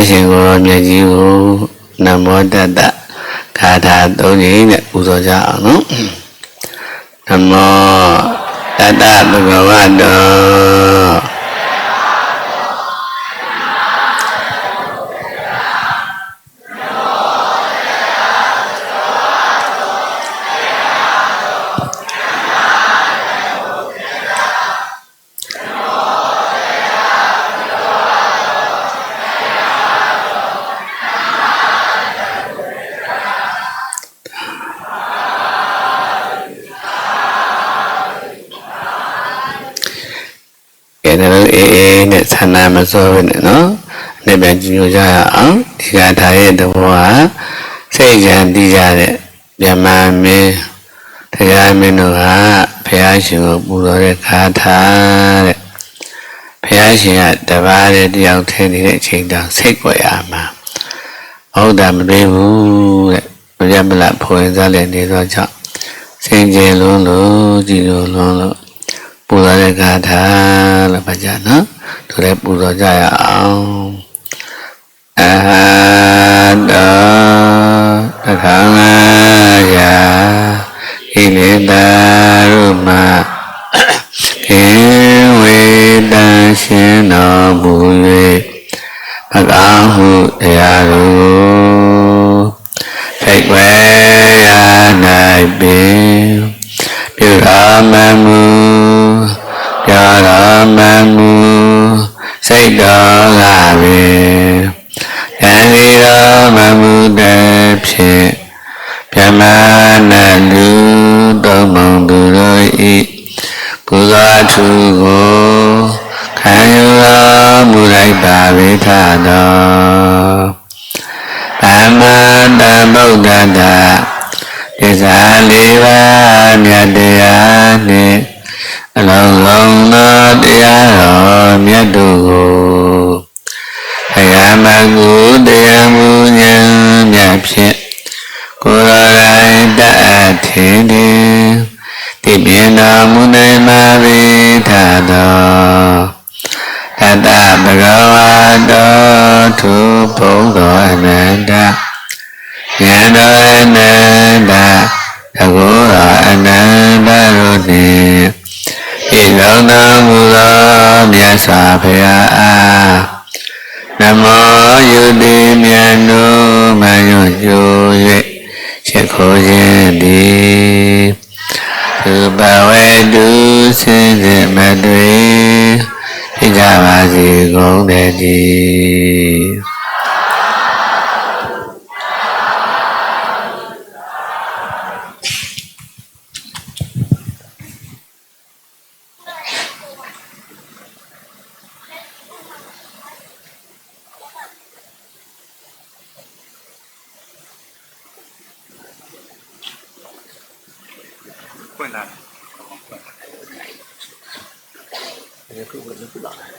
ရှင်ကိုမြတ်ကြီးကိုနမောတတ္တဂါထာ၃ကြိမ်နဲ့ပူဇော်ကြအောင်နော်နမောတတ္တဘဂဝတောနဲ့ဆန္ဒမစောဘဲနဲ့နော်နေ့ပြန်ကြည့်ကြရအောင်ဒီကထာရဲ့သဘောဟာစိတ်ကြံတည်ကြတဲ့မြမမင်းတရားမင်းတို့ကဘုရားရှင်ကိုပူဇော်တဲ့ဂါထာတဲ့ဘုရားရှင်ကတပါးတဲ့တယောက်ထဲနေတဲ့အချိန်တောင်စိတ်ကြွယ်ရမှာဟုတ်တာမတွေ့ဘူးတဲ့ဘုရားမလားဖွင့်စားလည်းနေတော့ကြောင့်စင်ကြယ်လုံးလို့ကြည်လုံးလို့ပူဇော်တဲ့ဂါထာလို့ပါကြနော်တို့လည်းပူဇော်ကြရအောင်အဟတောတခါငါယာဣလေတာရုမခေဝေတံရှင်တော်မူ၍ဘဂဝဟုတရားတို့စိတ်ဝဲရ၌ပင်ပြုတော်မမူပြောတော်မမူစိတ်တော်ကပင်ယံဒီတော်မမူတဲ့ဖြင့်ပြမနာလူတော်မုံသူတို့ဤပူဇော်သူကိုခံယူတော်မူလိုက်ပါဝိထတော်သမ္မာသမ္ဗုဒ္ဓတ္တသစ္စာလေးပါးမြတ်တရားနှင့်အလုံးစုံသောတရားတော်မြတ်တို့ကိုဘုရားမကုတရားမူဉာဏ်မြတ်ဖြင့်ကိုယ်တော်တိုင်တတ်ထင်သည်သိမြင်တော်မူနိုင်ပါ၏ထတော်တတ္တဘဂဝတောသူဘုံတော်အနန္တဉာဏ်တော်အနန္တတကုတော်အနန္တတို့နှင့်ဤလောကမူသောမြတ်စွာဘုရားအားနမောယုတိမြတ်တို့မယွကျိုး၍ချက်ခိုးခြင်းသည်သူဘဝတုစင်စစ်မတွေ့ဖြစ်ကြပါစေကုန်တည်း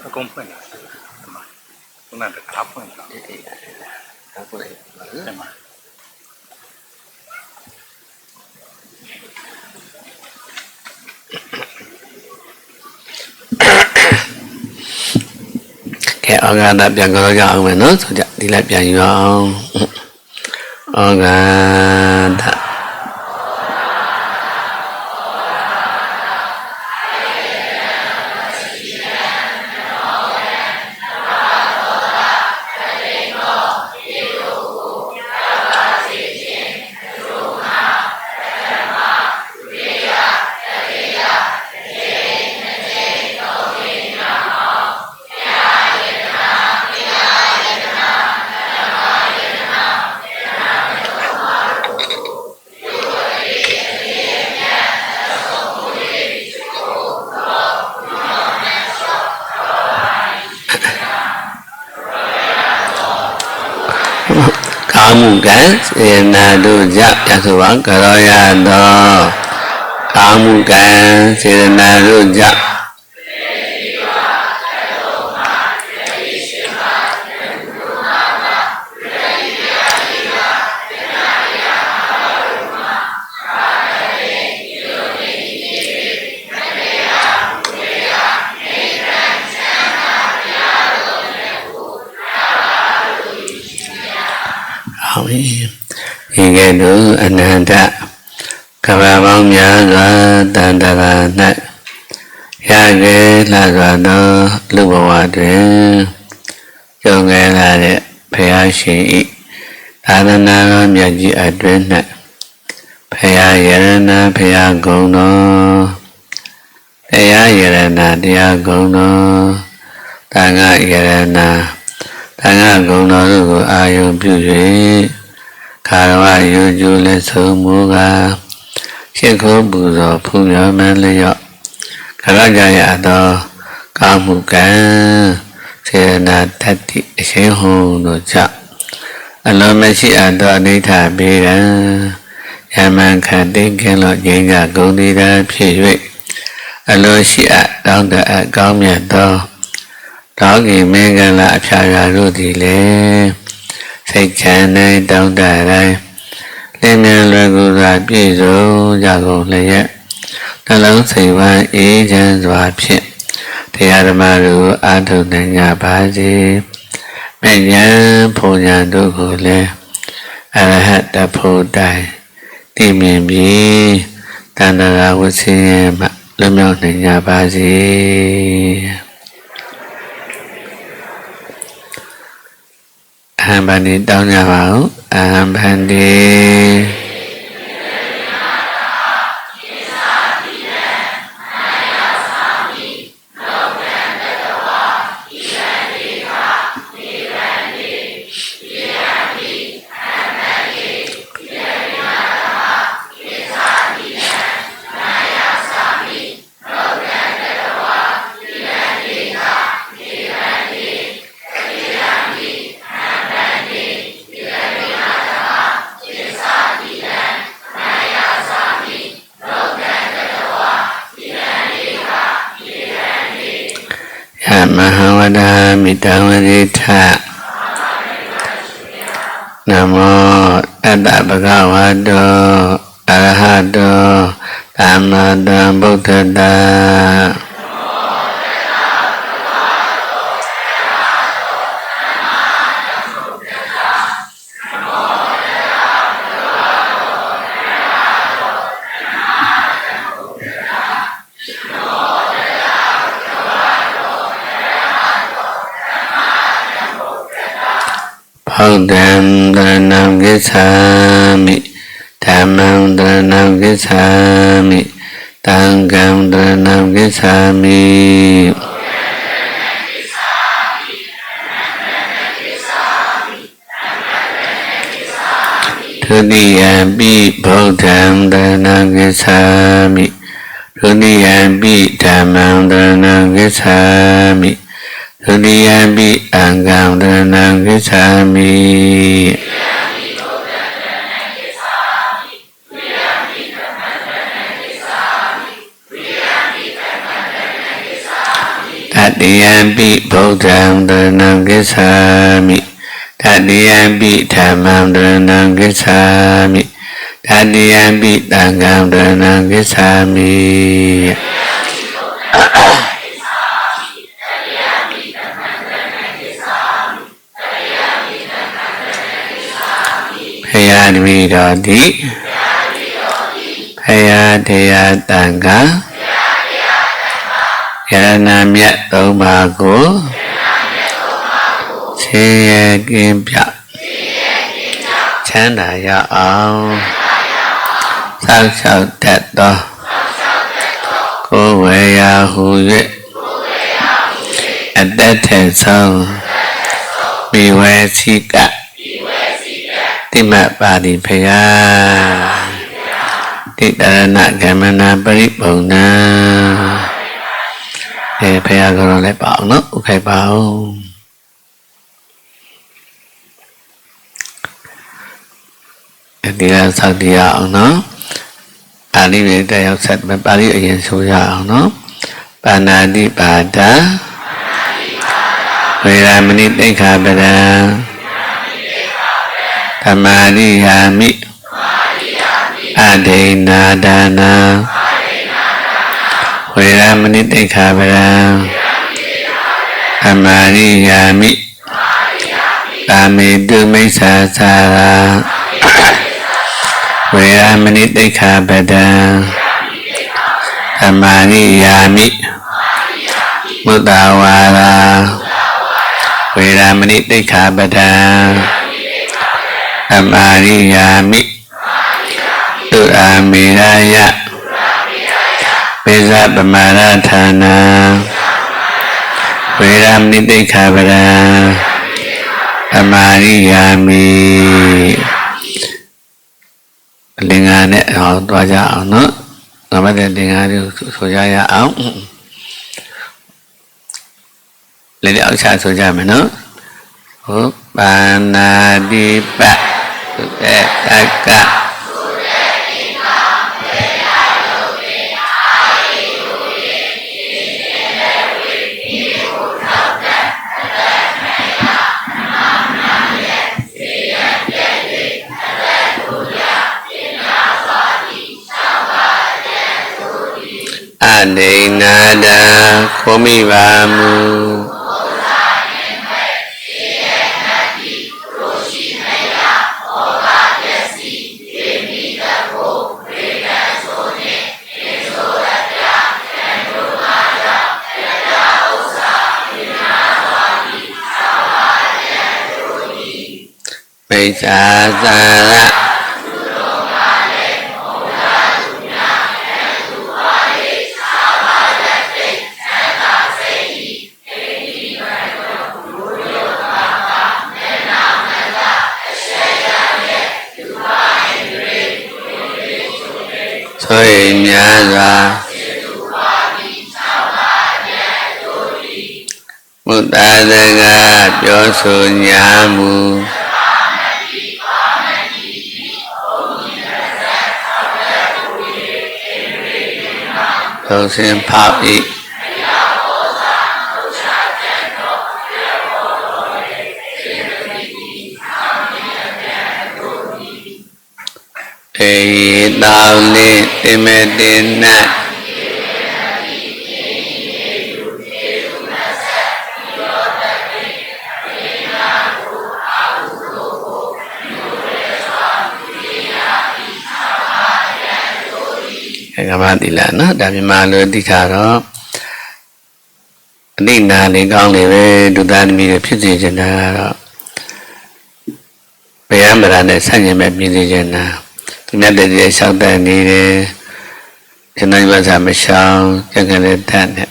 အကုန်ဖွင့်လာတယ်ဒီမှာခုနကတခါဖွင့်လာတယ်ဒါဖွင့်လာတယ်မှာကဲဩဃာတပြန်ကြောကြအောင်မယ်နော်ဆိုကြဒီလိုက်ပြန်ယူအောင်ဩဃာတကာမှုကံစေနာတို့ကြောင့်ပြဆိုပါကရောရသောကာမှုကံစေနာတို့ကြောင့် ဝိဤကဲ့သို့အနန္တကဘာပေါင်းများစွာတန်တရာ၌ရခဲ့လာစွာသောလူဘဝတွင်ကြုံခဲ့လာတဲ့ဘုရားရှင်ဤသာသနာတော်မြတ်ကြီးအတွင်း၌ဘုရားယရဏဘုရားဂုဏ်တော်တရားယရဏတရားဂုဏ်တော်သံဃာယရဏသံဃာဂုဏ်တော်တို့ကိုအာယုပြု၍ခါရဝယူကျူလက်ဆုံးမူကားရှ िख ိုးပူဇော်ဖူးမြော်မှန်လျော့ခရကြရသောကာမှုကံစေနာတတ္တိအရှင်ဟုံတို့ကြောင့်အလုံးမရှိအပ်သောအနိဋ္ဌဘေကံယမန်ခတ်သိကင်းလို့ငြိမ်းကြကုန်သည်သာဖြစ်၍အလိုရှိအပ်တောင်းတအပ်ကောင်းမြတ်သောတောင်းကင်မင်္ဂလာအဖျားရာတို့သည်လည်းစိတ်ချမ်းနိုင်တောင်းတတိုင်းလင်းမြန်လွယ်ကူစွာပြည့်စုံကြကုန်လျက်နှလုံးစိတ်ဝမ်းအေးချမ်းစွာဖြင့်တရားဓမ္မတို့အားထုတ်နိုင်ကြပါစေ။မြတ်ဉာဏ်ဘုံဉာဏ်တို့ကိုလည်းအရဟတဖို့တိုင်သိမြင်ပြီးတဏ္ဍာဝဆင်းရဲမှလွတ်မြောက်နိုင်ကြပါစေ။အဟံဗန္တိတောင်းကြပါဦး။အဟံဗန္တိမဟာဝဒာမိတဝရိထနမောတတ္တဗုဒ္ဓဝါတောအရဟတောသမ္မာသမ္ဗုဒ္ဓတ္တဘုဒ္ဓံတရဏံဂစ္ဆာမိဓမ္မံတရဏံဂစ္ဆာမိသံဃံတရဏံဂစ္ဆာမိဒုတိယံပိဗုဒ္ဓံတရဏံဂစ္ဆာမိဒုတိယံပိဓမ္မံတရဏံဂစ္ဆာမိဒုတိယံပိအံဃံတရဏံဂစ္ဆာမိတတိယံပိဗုဒ္ဓံတရဏံဂစ္ဆာမိတတိယံပိဓမ္မံတရဏံဂစ္ဆာမိတတိယံပိသံဃံတရဏံဂစ္ဆာမိဘုရားတပည့်တော်သည်ဘုရားတရားတန်ခါယရဏမြတ်သုံးပါးကိုဆင်းရဲကင်းပြချမ်းသာရအောင်စောင့်ရှောက်တတ်သောကိုယ်ဝေရာဟု၍အတ္တထေဆုံးမိဝေစီကတိမတ်ပါတိဖယာတိတရဏဂမနာပရိပုံနာဖယာကတော့လည်းပါအောင်နော်ဥခိုက်ပါအောင်ဒီကဆောက်တရအောင်နော်ပါဠိတွေတက်ရောက်ဆက်မယ်ပါဠိအရင်ဆိုရအောင်နော်ပါဏာတိပါဒာဝေရမဏိတိခာပဒံသမာရိယာမိအဒိနာဒါနာဝေရမဏိတိခာပဒံသမာရိယာမိ ကာမေတုမိစ္ဆာစာဝေရမဏိတိခာပဒံဓမ္မာနိယာမိမုတ္တဝါရာဝေရမဏိတိခာပဒံဓမ္မာနိယာမိတုအာမေရာယပေဇပမာရဌာနဝေရမဏိတိခာပဒံဓမ္မာနိယာမိလင်္ကာနဲ့ဟောသွားကြအောင်နော်ငါမတဲ့လင်္ကာတွေဆိုကြရအောင်လေအောက်ချဆိုကြမယ်နော်ဟုတ်ပါဏာတိပသုတေတကအနေနာဒာခောမိပါမူမိစ္ဆာသာရဆိုရင်များစွာမုတ္တသကပြောဆိုညာမူသောစဉ်ဖောက်၏ေတောင်းနေတိမတေနကမ္ဘာတိလာနော်ဒါမြန်မာလိုတိခါတော့အတိနာလေးကောင်းလေးပဲဒုသားသမီးတွေဖြစ်စေချင်တာကတော့ဘယံဗရာနဲ့ဆန့်ကျင်မဲ့ပြည်စေချင်တာသူမြတ်တဲ့ကြီးလျှောက်တတ်နေတယ်ဒီနိုင်ဝဆာမရှောင်းကြံကြတဲ့တတ်နဲ့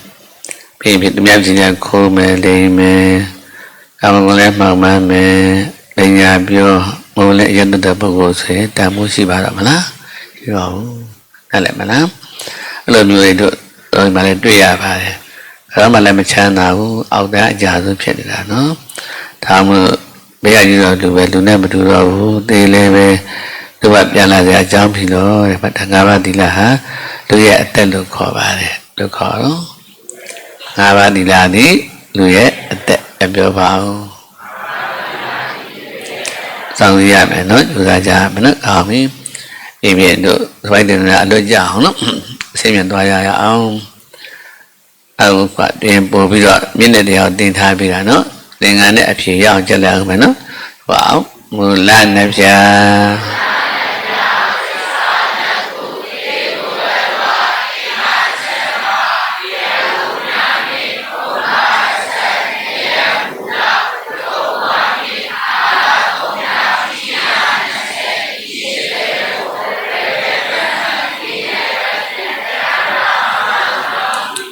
ပြီးပြီသူမြတ်ကြီးကခိုးမယ်လိမ့်မယ်ကောင်းကောင်းလည်းမှောင်မှန်းမယ်ပညာပြောမုံလည်းရတ္တပုဂ္ဂိုလ်ဆိုရင်တန်မှုရှိပါတော့မလားရှိတော့ဟုတ်တယ်မလားအဲ့လိုမျိုးတွေတို့တော့မှလည်းတွေ့ရပါတယ်အဲ့တော့မှလည်းမချမ်းသာဘူးအောက်တန်းအကြဆုံးဖြစ်နေတာနော်ဒါမှမဟုတ်ဘေးကကြီးတော့လူပဲလူနဲ့မတူတော့ဘူးသေလည်းပဲသူကပြန်လာတဲ့အကြောင်းဖြစ်လို့တဲ့ဗတ္တငါးပါးသီလဟာလူရဲ့အသက်လို့ခေါ်ပါတယ်လို့ခေါ်တော့ငါးပါးသီလသည်လူရဲ့အသက်ပြောပါဦးစောင့်ရမယ်နော်ယူစားကြမယ်နော်အောင်ပြီဒီပြည့်တို့သမိုင်းတင်အလွတ်ကြအောင်နော်အစိမ့်ပြန်သွားရအောင်အခုကတင်ပို့ပြီးတော့မျက်နှာတရားတင်ထားပြီးတာနော်သင်္ကန်းနဲ့အဖြေရအောင်ကြက်လိုက်အောင်မယ်နော်ဟောအောင်မူလနဲ့ဖြာ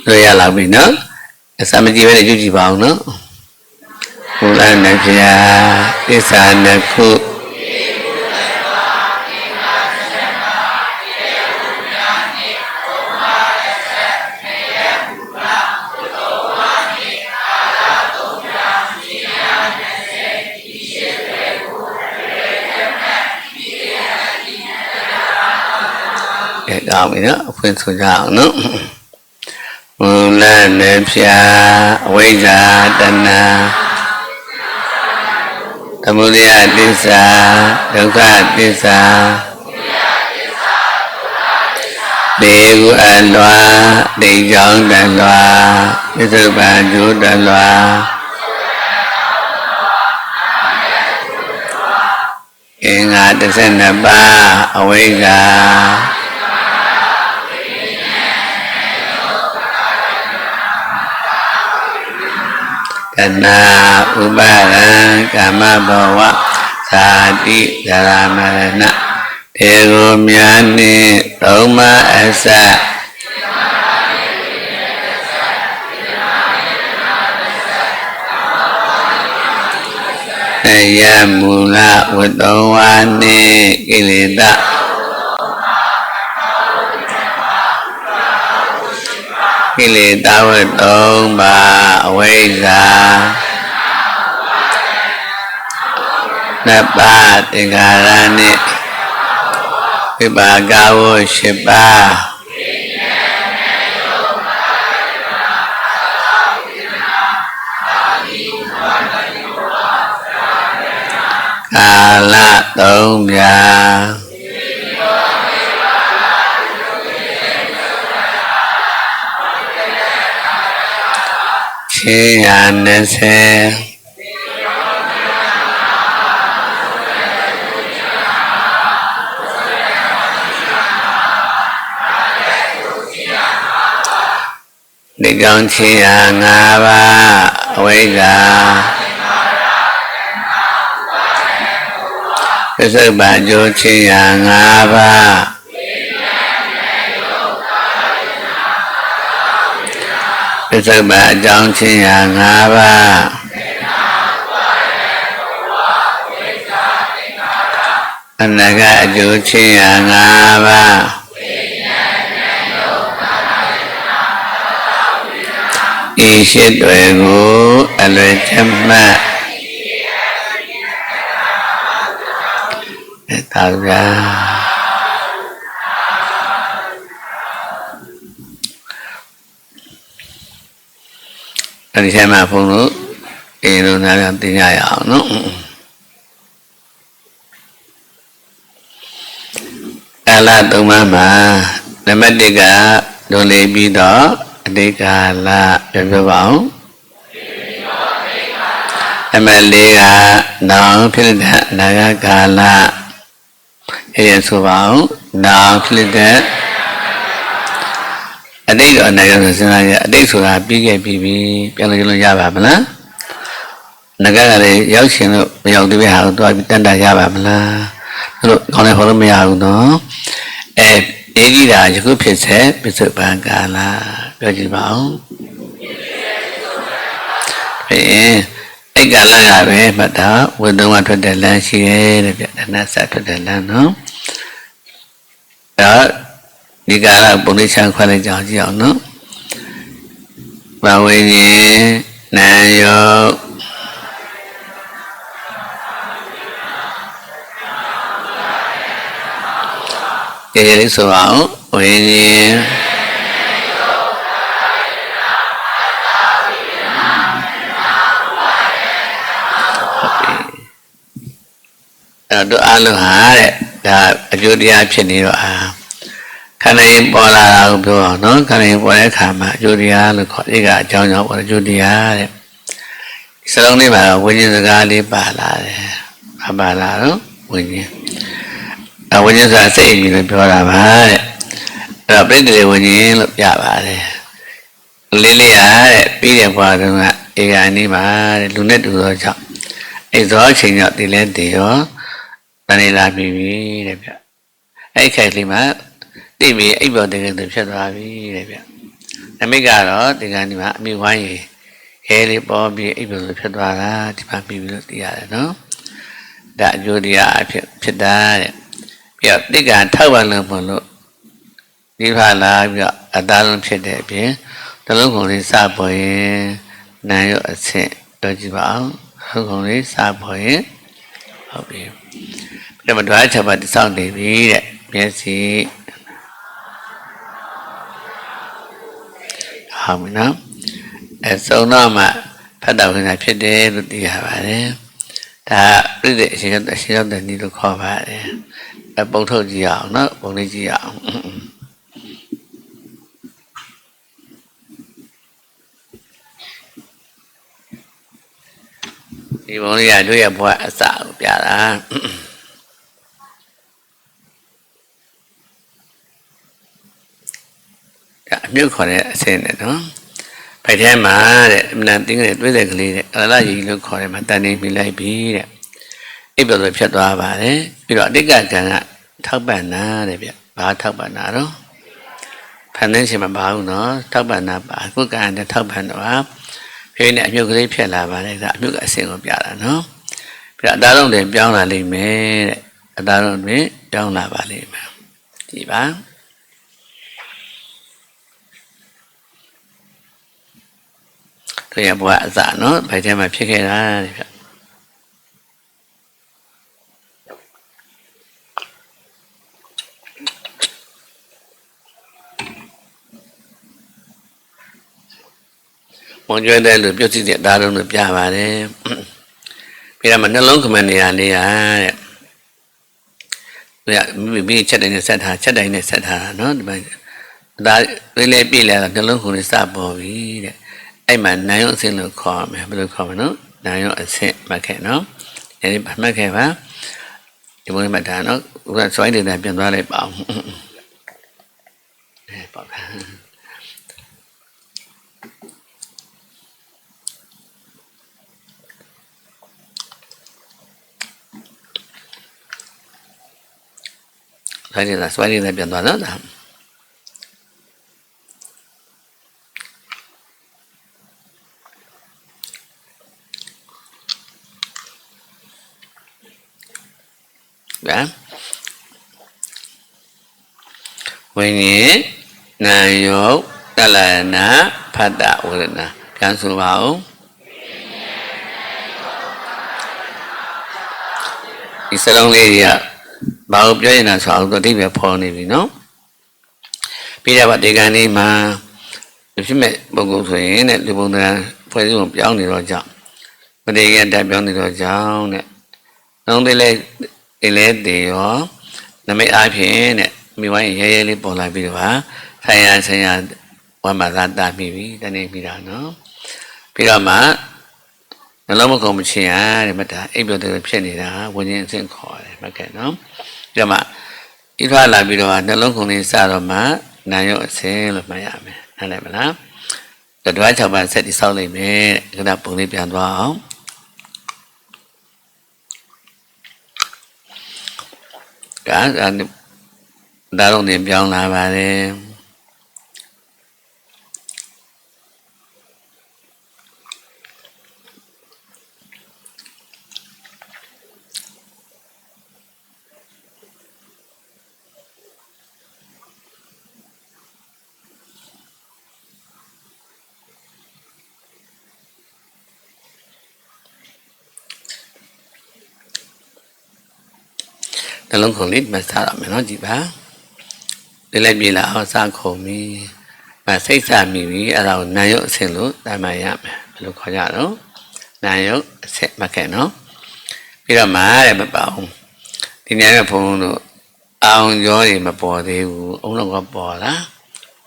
တွေ့ရလာပြီနော်အစမကြည့်ပဲကြည့်ကြည့်ပါအောင်နော်ဘုရားနဲ့ဖျားသစ္စာနှစ်ခုကောင်းပြီနော်အဖွင့်ဆိုကြအောင်နော်မူလနဲ့ဖြာအဝိဇ္ဇာတဏသမုဒယသစ္စာဒုက္ခသစ္စာဒေဟုအလွာဒိဋ္ဌောင်းတလွာပစ္စုပန်ကျိုးတလွာ အင်္ဂါ12ပါးအဝိဇ္ဇာတဏှာဥပါဒံကာမဘဝဇာတိဇရာမရဏတေကိုမြာနှင့်သုံးပါးအစယမူလဝတ္တဝါနှင့်ကိလေသာကိလေသာဝတ္တပါးအဝိဇ္ဇာနှစ်ပါးသင်္ခါရနှင့်ဝိပါကဝ8ပါးကာလ3ပြာချင်းရ20ဒီကောင်းချင်းရ5ပါးအဝိဇ္ဇာပစ္စုပန်ကျိုးချင်းရ5ပါးပစ္စုပန်အကြောင်းချင်းရ5ပါးအနာကအကျိုးချင်းရ5ပါးဤရှိတွေကိုအလွယ်ချက်မှတ်သာဗျာအဲဒီထဲမှာဘုန်းတို့အင်းတို့နားသိကြရအောင်နော်ကာလ3ပါးမှာနံပါတ်1ကဒုလေးပြီးတော့အတိတ်ကာလပြောပါအောင်နံပါတ်4ကနောင်ဖြစ်တဲ့အနာဂတ်ကာလအဲ့ဆိုပါအောင်နောင်ဖြစ်တဲ့အတိတ်ကအနာဂတ်ဆိုစဉ်းစားရအတိတ်ဆိုတာပြီးခဲ့ပြီပြန်လို့ရပါမလားအနာဂတ်ကလည်းရောက်ရှင်လို့မရောက်သေးတဲ့ဟာကိုတွားပြီးတန်တာရပါမလားတို့ကောင်းတယ်ခေါ်လို့မရဘူးနော်အေးကြီးတာယခုဖြစ်စေပစ္စုပန်ကာလပြောကြည့်ပါဦးအဲ့ကာလကပဲမှတ်တာဝိသုံးကထွက်တဲ့လမ်းရှိရဲ့တဲ့ဗျတဏှစထွက်တဲ့လမ်းနော်ဒါဒီကာလပုံလေးချခွဲလိုက်ကြအောင်နော်ဘာဝိညာဉ်နာယောကျေလေးဆိုအောင်ဝိညာဉ်တို့အလုံးဟာတဲ့ဒါအကျိုးတရားဖြစ်နေတော့ခန္ဓာရင်ပေါ်လာတာကိုပြောအောင်နော်ခန္ဓာရင်ပေါ်တဲ့အခါမှာအကျိုးတရားလို့ခေါ်ဒီကအကြောင်းကြောင့်ပေါ်အကျိုးတရားတဲ့စလုံးလေးမှာဝိညာဉ်စကားလေးပါလာတယ်ဘာပါလာတော့ဝိညာဉ်ဝိညာဉ်ဆိုတာစိတ်အမြင်လို့ပြောတာပါတဲ့အဲ့တော့ပြိတ္တိဝိညာဉ်လို့ပြပါတယ်လေးလေးရတဲ့ပြီးတဲ့ဘဝတုန်းကဧကနီးပါတဲ့လူနဲ့တူသောကြောင့်အဲ့သောအချိန်ကြောင့်ဒီလဲတည်ရောတဏှာလာပြီတဲ့ဗျအဲ့ခိုင်လေးမှာတိပြီးအိပ်ပေါ်တကယ်သူဖြစ်သွားပြီတဲ့ဗျနမိတ်ကတော့ဒီကနေ့မှာအမိဝိုင်းရေခဲလေးပေါ်ပြီးအိပ်ပေါ်ဖြစ်သွားတာဒီမှာပြီးပြီးလို့သိရတယ်နော်ဒါအကျိုးတရားအဖြစ်တာတဲ့ပြီးတော့တိက္ကံထောက်ပံ့လို့မလို့ဒီဖာလာပြီးတော့အသားလုံးဖြစ်တဲ့အပြင်တလုံးကုန်လေးစပေါ်ရင်နာရောအဆင့်ပြောကြည့်ပါအောင်ဟုတ်ကုန်လေးစပေါ်ရင်ဟုတ်ပြီပြမတွားချက်ပါတိဆောက်နေပြီတဲ့မျက်စိဟုတ်ပြီနော်အစုံတော့မှဖတ်တော်ခင်တာဖြစ်တယ်လို့သိရပါတယ်ဒါပြည့်တဲ့အရှင်ရောက်တဲ့နည်းလို့ခေါ်ပါတယ်ပုံထုတ်ကြည့်အောင်နော်ပုံလေးကြည့်အောင်ဒီပုံလေးကတို့ရဲ့ဘဝအစကိုပြတာ အမြုပ်ခေါ်တဲ့အဆင့်နဲ့နော်ဖိုက်ထဲမှာတဲ့အမနာတင်းတဲ့တွေးတဲ့ကလေးတဲ့အလလကြီးလို့ခေါ်တယ်မှာတန်နေမိလိုက်ပြီတဲ့အိပ်ပျော်လို့ဖြတ်သွားပါတယ်ပြီးတော့အတိတ်ကကံကထောက်ပံ့တာတဲ့ဗျဘာထောက်ပံ့တာတော့ဖန်သင်းရှင်မပါဘူးနော်ထောက်ပံ့တာပါခုကံနဲ့ထောက်ပံ့တော့ဖိနဲ့အမြုပ်ကလေးဖြတ်လာပါတယ်ဒါအမြုပ်ကအဆင့်ကိုပြတာနော်ပြီးတော့အသားလုံးတွေပြောင်းလာလိမ့်မယ်တဲ့အသားလုံးတွေပြောင်းလာပါလိမ့်မယ်ကြည့်ပါတွေ့ရဘွားအစနော်ဘိုက်ထဲမှာဖြစ်ခဲ့တာတဲ့ဗျမွန်ကျွဲတဲ့လူပြုတ်စီတဲ့အသားလုံးတွေပြပါတယ်ပြီးတော့မှနှလုံးခမနေရလေးရတဲ့မိချက်တိုင်းနဲ့ဆက်ထားချက်တိုင်းနဲ့ဆက်ထားတာနော်ဒီမှာဒါလေးလေးပြည့်လာတော့နှလုံးခုန်လေးစပေါ်ပြီတဲ့အဲ့မှာနာယုံအဆင့်လို့ခေါ်မယ်ဘယ်လိုခေါ်မလဲနော်နာယုံအဆင့်မှတ်ခဲ့နော်ဒီမှတ်ခဲ့ပါဒီဘုန်းကြီးမှတ်တာနော်ဥပ္ပစွိုင်းဒေတာပြန်သွားလိုက်ပါအောင်ပေါ့ဗျာစွိုင်းဒေတာပြန်သွားနော်ဒါဝိညာဉ်နာယုတ်တလနာဖတ်တာဝေဒနာပြန်ဆိုပါဦးဒီစလုံးလေးတွေကဘာလို့ပြောရင်လဲဆိုတော့အတိတ်ပဲဖော်နေပြီနော်ပြီးတော့ဒီကံလေးမှာဖြစ်မဲ့ပုဂ္ဂိုလ်ဆိုရင်တဲ့လူပုံသဏ္ဍာန်ဖွဲ့စည်းပုံပြောင်းနေတော့ကြောင့်ပဋိကတက်ပြောင်းနေတော့ကြောင့်တဲ့လုံးသေးလေးဒီလဲတည်ရောနမိတ်အားဖြင့်တဲ့မိဝိုင်းရဲရဲလေးပေါ်လာပြီးတော့ဆိုင်ရာဝမ်းမသာတာမိပြီတနေ့ပြီးတာနော်ပြီးတော့မှနှလုံးမကုန်မချင်းရတဲ့မတာအိပ်ပျော်တယ်ဖြစ်နေတာဝิญဉ်အဆင့်ခေါ်တယ်မှတ်ခဲ့နော်ပြီးတော့မှဣထွာလာပြီးတော့နှလုံးကုန်လေးစတော့မှနာယုတ်အဆင့်လို့မှတ်ရမယ်နားလည်မလားတတွား6ပါးဆက်ပြီးစောက်လိုက်မယ်ခဏပုံလေးပြန်သွားအောင်ဒါတော့နေပြောင်းလာပါတယ်နှလုံးခုန်လေးမစားရမယ်နော်ကြည်ပါဒီလိုက်ပြေးလာအောင်စားခုန်ပြီးစိတ်စားမိပြီအဲ့ဒါကိုနာယုတ်အဆင့်လို့တမ်းမှရမယ်ဘယ်လိုခေါ်ကြတော့နာယုတ်အဆင့်မှတ်ခဲ့နော်ပြီးတော့မှတဲ့မပေါ့ဒီနေ့ကဘုန်းတို့အောင်ရောတွေမပေါ်သေးဘူးအုံတော့ကပေါ်လား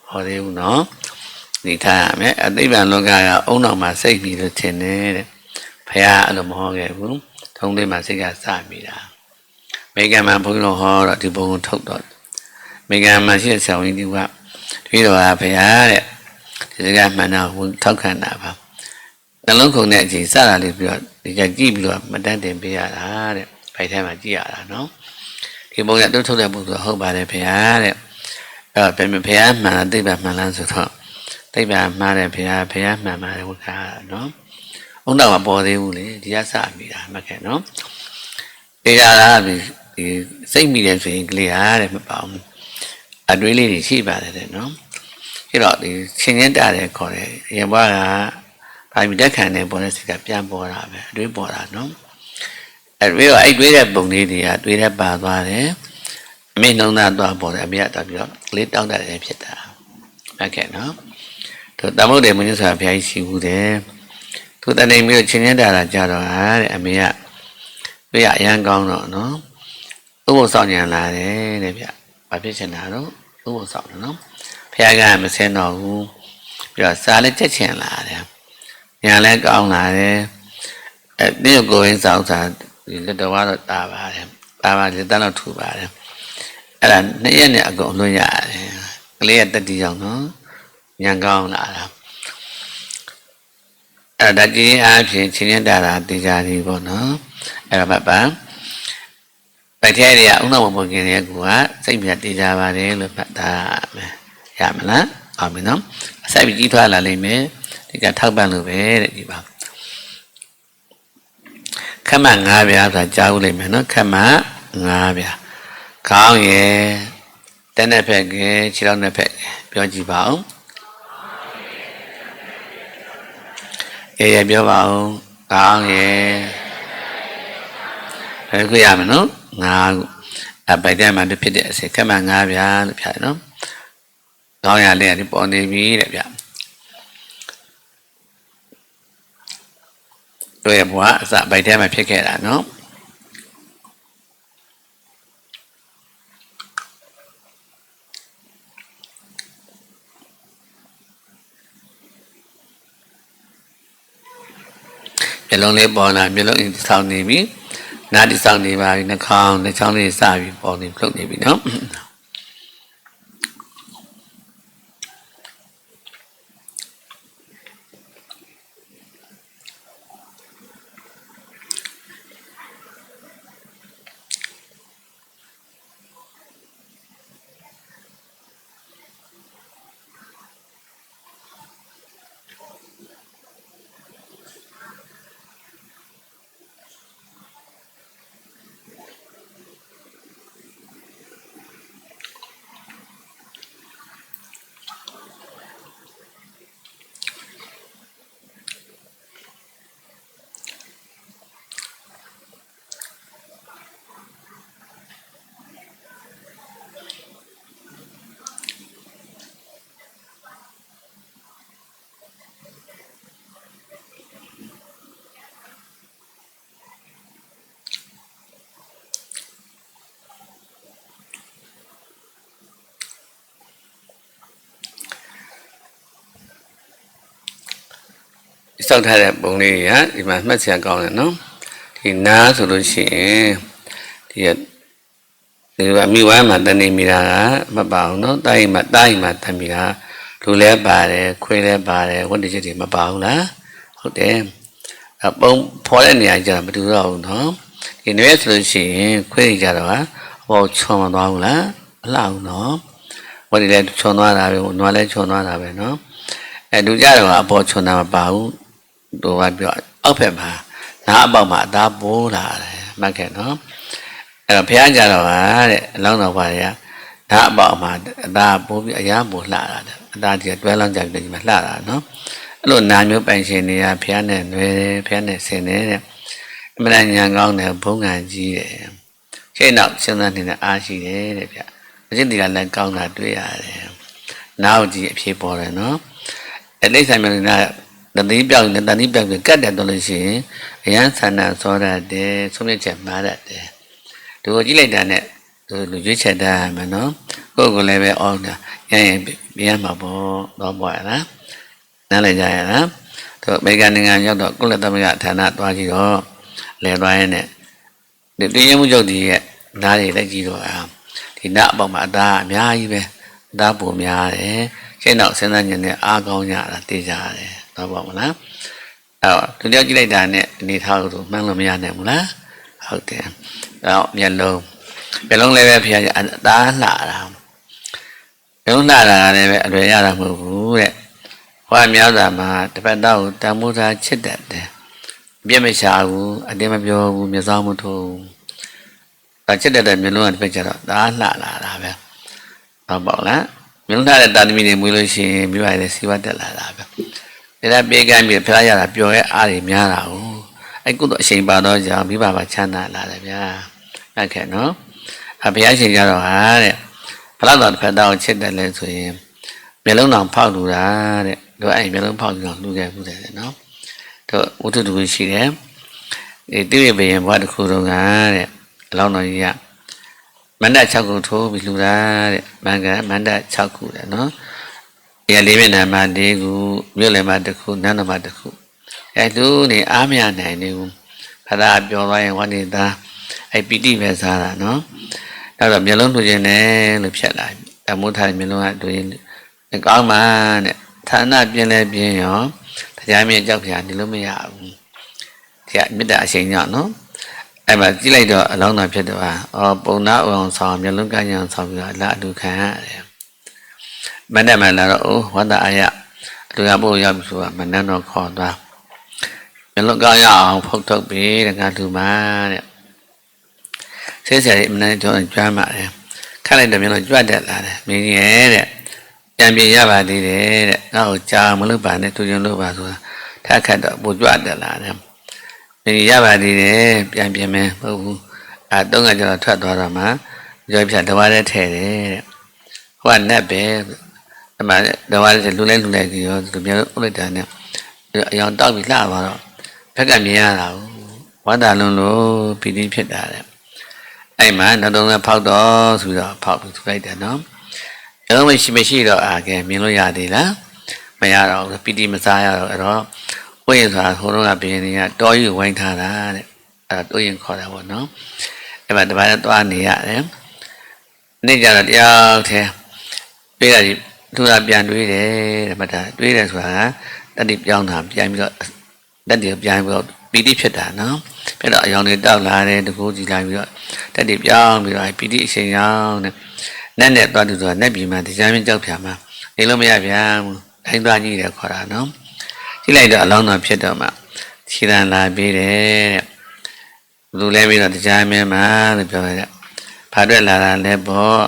ပေါ်သေးဘူးနော်ဒီထားရမယ်အသိပ္ပံလောကကအုံတော့မှစိတ်ပြီးလို့ထင်တယ်တဲ့ဘုရားအဲ့လိုမဟောခဲ့ဘူးထုံးလေးမှစိတ်ကစမိတာမေကံမှာဘုန်းတော်ဟောတော့ဒီဘုံကိုထုတ်တော့မေကံမှာရှိတဲ့ဆရာဝန်ကြီးကတပည့်တော်ကဘုရားတဲ့ဒီစကားမှန်တော့ထောက်ခံတာပါနှလုံးခုန်တဲ့အချိန်စတာလေးပြီးတော့ဒီကကြည့်ပြီးတော့မတန်းတင်ပေးရတာတဲ့ဖိုက်ထဲမှာကြည့်ရတာနော်ဒီဘုံကတုတ်ထုတ်တဲ့ပုဂ္ဂိုလ်ဟုတ်ပါတယ်ဘုရားတဲ့အဲ့တော့ဘုရားမှန်တာသိပ္ပံမှန်လားဆိုတော့သိပ္ပံမှားတယ်ဘုရားမှန်ပါတယ်ဟုတ်ကဲ့နော်ဥဒ္ဒဝပေါ်သေးဘူးလေဒီကစမိတာမှတ်ခဲ့နော်တရားလားဒီစိတ်မိတယ်ဆိုရင်ကလေးဟာတဲ့မပေါ့အတွေးလေးတွေရှိပါတယ်တဲ့နော်အဲ့တော့ဒီရှင်ရင်းတာတယ်ခေါ်တယ်ရင်ဘွားကဘာမှတက်ခံနေပေါ်တဲ့စိတ်ကပြန်ပေါ်တာပဲအတွေးပေါ်တာနော်အဲ့တွေးတော့အဲ့တွေးတဲ့ပုံလေးတွေကတွေးတဲ့ပါသွားတယ်အမေနှုံးသားသွားပေါ်တယ်အမေကတော့ပြီးတော့ကလေးတောင်းတတယ်ဖြစ်တာဟုတ်ကဲ့နော်သူတမုတ်တယ်မင်းဆိုတာဘုရားကြီးရှိဘူးတယ်သူတနေမျိုးရှင်ရင်းတာလာကြတော့ဟာတဲ့အမေကပြရအရန်ကောင်းတော့နော်ဥပုသ်ဆောင်ညာလာတယ်တဲ့ဗျဘာဖြစ်ချင်တာတော့ဥပုသ်ဆောင်တယ်နော်ဖခင်ကမစင်းတော့ဘူးပြီးတော့စားလည်းချက်ချင်လာတယ်ညာလည်းကောင်းလာတယ်ဒီကိုရင်းဆောင်စားဒီလက်တော်ကတော့တာပါတယ်တာပါလက်တန်းတော့ထူပါတယ်အဲ့ဒါ2ရက်နဲ့အကုန်လွှတ်ရတယ်ကလေးကတက်တီအောင်နော် ဉာဏ်ကောင်းလာတာအဲ့ဒါကြည်အားဖြင့်ချင်းချင်းတာတာတရားကြီးပေါ့နော်အဲ့တော့ဗတ်ဗိုက်ထဲတွေကဥနာမပုံခင်တွေကစိတ်မြတ်တရားပါတယ်လို့မှတ်သားမယ်ရမလားဟုတ်ပြီနော်အစိုက်ပြီးကြီးထွားလာလိမ့်မယ်ဒီကထောက်ပံ့လို့ပဲတဲ့ဒီပါခမ9ပြားဆိုတာကြားဦးလိမ့်မယ်နော်ခမ9ပြားခေါင်းရယ်တက်နဲ့ဖက်ကခြေထောက်နဲ့ဖက်ပြောကြည့်ပါဦးရပြောပါဦးခေါင်းရယ်ဘယ်ခုရမနော်9ခုအပိုက်တဲ့မှာဖြစ်တဲ့အစေခမ9ပြားလို့ဖြတ်နော်ခေါင်းရလေးကပေါ်နေပြီတဲ့ဗျတို့ရဲ့ဘဝအစပိုက်ထဲမှာဖြစ်ခဲ့တာနော်မျိုးလုံးလေးပေါ်လာမျိုးလုံးဆောင်းနေပြီနားတိဆောင်းနေပါပြီနှာခေါင်းနှာချောင်းလေးစပြီးပေါ်နေပြုတ်နေပြီနော်စောက်ထားတဲ့ပုံလေးကဒီမှာမှတ်စရာကောင်းတယ်နော်ဒီနားဆိုလို့ရှိရင်ဒီကမိဝါမှာတနေမိတာကမပါဘူးနော်တိုင်းမှာတမိတာလူလဲပါတယ်ခွေးလဲပါတယ်ဝတ္တချက်တွေမပါဘူးလားဟုတ်တယ်ပုံဖော်တဲ့နေရာကျတော့မတူတော့ဘူးနော်ဒီနွေဆိုလို့ရှိရင်ခွေးကြတော့အပေါ်ချွန်မသွားဘူးလားမလှဘူးနော်ဝတ္တလည်းချွန်သွားတာပဲနွားလည်းချွန်သွားတာပဲနော်လူကြတော့အပေါ်ချွန်တာမပါဘူးတို့ကပြောအောက်ဖက်မှာနားအပေါက်မှာအသားပိုးလာတယ်မှတ်ခဲ့နော်အဲ့တော့ဘုရားကြတော့တဲ့အလောင်းတော်ဘာတွေကနားအပေါက်မှာအသားပိုးပြီးအရာပိုးလှတာအသားကြီးတွဲလောင်းကြပြီးဒီမှာလှတာနော်အဲ့လိုနာမျိုးပိုင်ရှင်တွေကဘုရားနဲ့နွယ်တယ်ဘုရားနဲ့ဆင်တယ်တဲ့အမှန်ဉာဏ်ကောင်းတယ်ဘုံကံကြီးတယ်ရှင်းတော့စဉ်းစားနေတဲ့အားရှိတယ်တဲ့ဗျအကျင့်တရားလည်းကောင်းတာတွေ့ရတယ်နောက်ကြီးအဖြစ်ပေါ်တယ်နော်အဲ့လိမ့်ဆိုင်မျိုးကတတိပြောင်းနဲ့တတိပြောင်းကတ်တယ်တော့လို့ရှိရင်အရန်ဆန္ဒစောတတ်တယ်ဆုံးဖြတ်ချက်မှားတတ်တယ်ဒီကိုကြည့်လိုက်တာနဲ့လူရွေးချက်တတ်မှာနော်ကိုယ့်ကိုယ်လည်းပဲအောင်းတာရရင်ပြရမှာပေါ့တော့ပေါ့ရလားနားလည်ကြရလားသူအမေရိကန်နိုင်ငံရောက်တော့ကုလသမဂ္ဂဌာနသွားကြည့်တော့လဲသွားရင်းနဲ့ဒီတည်ရမှုချုပ်ဒီရဲ့နားတွေလက်ကြည့်တော့ဒီနားအပေါက်မှာအသားအများကြီးပဲအသားပုံများတယ်ရှင်းတော့စဉ်းစားဉာဏ်နဲ့အားကောင်းကြတာသိကြရတယ်တော့ပေါ့မလားအဲ့တော့သူတယောက်ကြည့်လိုက်တာနဲ့အနေထားလို့မှန်းလို့မရနိုင်ဘူးလားဟုတ်တယ်တော့မျက်လုံးလည်းပဲဖျားအသားလှတာမျက်လုံးလှတာလည်းပဲအလွယ်ရတာမဟုတ်ဘူးတဲ့ဟောများစွာမှာတစ်ပတ်တော့တန်မိုးသားချစ်တတ်တယ်ပြည့်မရှာဘူးအတင်းမပြောဘူးမျက်စောင်းမထိုးဘူးချစ်တတ်တဲ့မျက်လုံးကတစ်ပတ်ကျတော့သားလှလာတာပဲဟုတ်ပေါ့လားမျက်လုံးလှတဲ့တာသမီတွေမွေးလို့ရှိရင်မြို့ရည်စီဝတ်တက်လာတာပဲဒါပေးကမ်းပြီးဖျားရတာပျော်ရဲ့အားတွေများတာ哦အဲ့ကုသိုလ်အချိန်ပါတော့ကြောင့်မိဘပါချမ်းသာလာတယ်ဗျာဟုတ်ကဲ့နော်ဘုရားရှင်ကြတော့တဲ့ဘလောက်တော့တစ်ဖက်တော့ချစ်တယ်လဲဆိုရင်မျက်လုံးတော်ဖောက်လူတာတဲ့တို့အဲ့မျက်လုံးဖောက်လူတော့လူခဲ့ဘူးတယ်နော်တို့ဝတ္ထုတူရှိတယ်ဒီတိရဘယံဘဝတစ်ခုလုံးကတဲ့အလောင်းတော်ကြီးကမန္တ6ခုထိုးပြီးလူတာတဲ့မန္တ6ခုတဲ့နော်ဒီလေးမျက်နှာမှာ၄ခုမြို့လယ်မှာတစ်ခုနန်းတော်မှာတစ်ခုအဲ့လူနေအားမရနိုင်နေဘူးခဏပြောသွားရင်ဝဏိသားအဲ့ပီတိပဲစားတာနော်အဲ့တော့မျက်လုံးထူခြင်းနဲ့လို့ဖြတ်လာအမိုးထားတဲ့မျက်လုံးကထူရင်ကောင်းမှတဲ့ ဌာနပြင်းလဲပြင်းရောတရားမြင့်ကြောက်ပြနေလို့မရဘူးတရားမေတ္တာအရှိန်ကြောင့်နော်အဲ့မှာကြည့်လိုက်တော့အလောင်းတော်ဖြစ်တော့ပုံနာအောင်ဆောင်မျက်လုံးကញ្ញံဆောင်ပြီးတော့အလားအတူခံရတယ်မနဲ့မှလာတော့ဝန္တာအာရအတူရဖို့ရောက်ပြီဆိုတာမနဲ့တော့ခေါ်သွားမျက်လုံးကញ្ញံအောင်ဖုတ်ထုတ်ပြီးတကသူမှာတဲ့ဆဲဆရာကြီးအမနဲ့ကြောကြွမ်းပါတယ်ခက်လိုက်တယ်မျက်လုံးကြွတ်တက်လာတယ်မင်းကြီးရဲ့တဲ့ပြန်ပြင်ရပါသေးတယ်တဲ့ငါ့ကိုကြာမလို့ပါနဲ့သူကျင်လို့ပါဆိုတာထက်ခတ်တော့ပိုကြွတ်တက်လာတယ်မင်းရပါသေးတယ်ပြန်ပြင်မယ်မဟုတ်ဘူးတုံးကကျတော့ထွက်သွားတော့မှကြောပြတဝါးနဲ့ထဲတယ်တဲ့ဟိုကနက်ပဲအမှတဝါးနဲ့လူလိုက်ကြီးရောသူမျိုးဥလိုက်တာနဲ့အယောင်တောက်ပြီးလှသွားတော့ဘက်ကမြင်ရတာဝါတာလုံးလို့ပီတိဖြစ်တာတဲ့အဲ့မှာနောက်တော့ဖောက်တော့ဆိုတော့ဖောက်ပြီးထူလိုက်တယ်နော်ရုံးမရှိတော့ကဲမြင်လို့ရသေးလားမရတော့ပီတိမစားရတော့အဲ့တော့ဥယျာဉ်ဆိုတာဟိုတော့ကဘင်းတွေကတောကြီးဝိုင်းထားတာတဲ့အဲ့တော့ဥယျာဉ်ခေါ်တာပေါ့နော်အဲ့မှာတပါးတော့သွားနေရတယ်နေ့ကျတော့တရားထဲတွေ့ရတယ်သူကပြန်တွေးတယ်တဲ့မတာတွေးတယ်ဆိုတာတတိပြောင်းတာပြန်ပြီးတော့တတိပြန်ပြီးတော့ပီတိဖြစ်တာနော်ဖြစ်တော့အယောင်တွေတောက်လာတယ်တကူကြည့်လိုက်ပြီးတော့တတိပြောင်းပြီးတော့ပီတိအချိန်ရောက်တဲ့နဲ့သွားသူဆိုတာနဲ့ပြီးမှတရားမင်းကြောက်ဖြာမှာနေလို့မရဗျာတိုင်းသွားကြီးတယ်ခေါ်တာနော်ကြည့်လိုက်တော့အလောင်းတော်ဖြစ်တော့မှခြေတန်းလာပြီးတယ်လူလဲပြီးတော့တရားမင်းမှာလို့ပြောလိုက်တဲ့ဘာအတွက်လာတာလဲပေါ့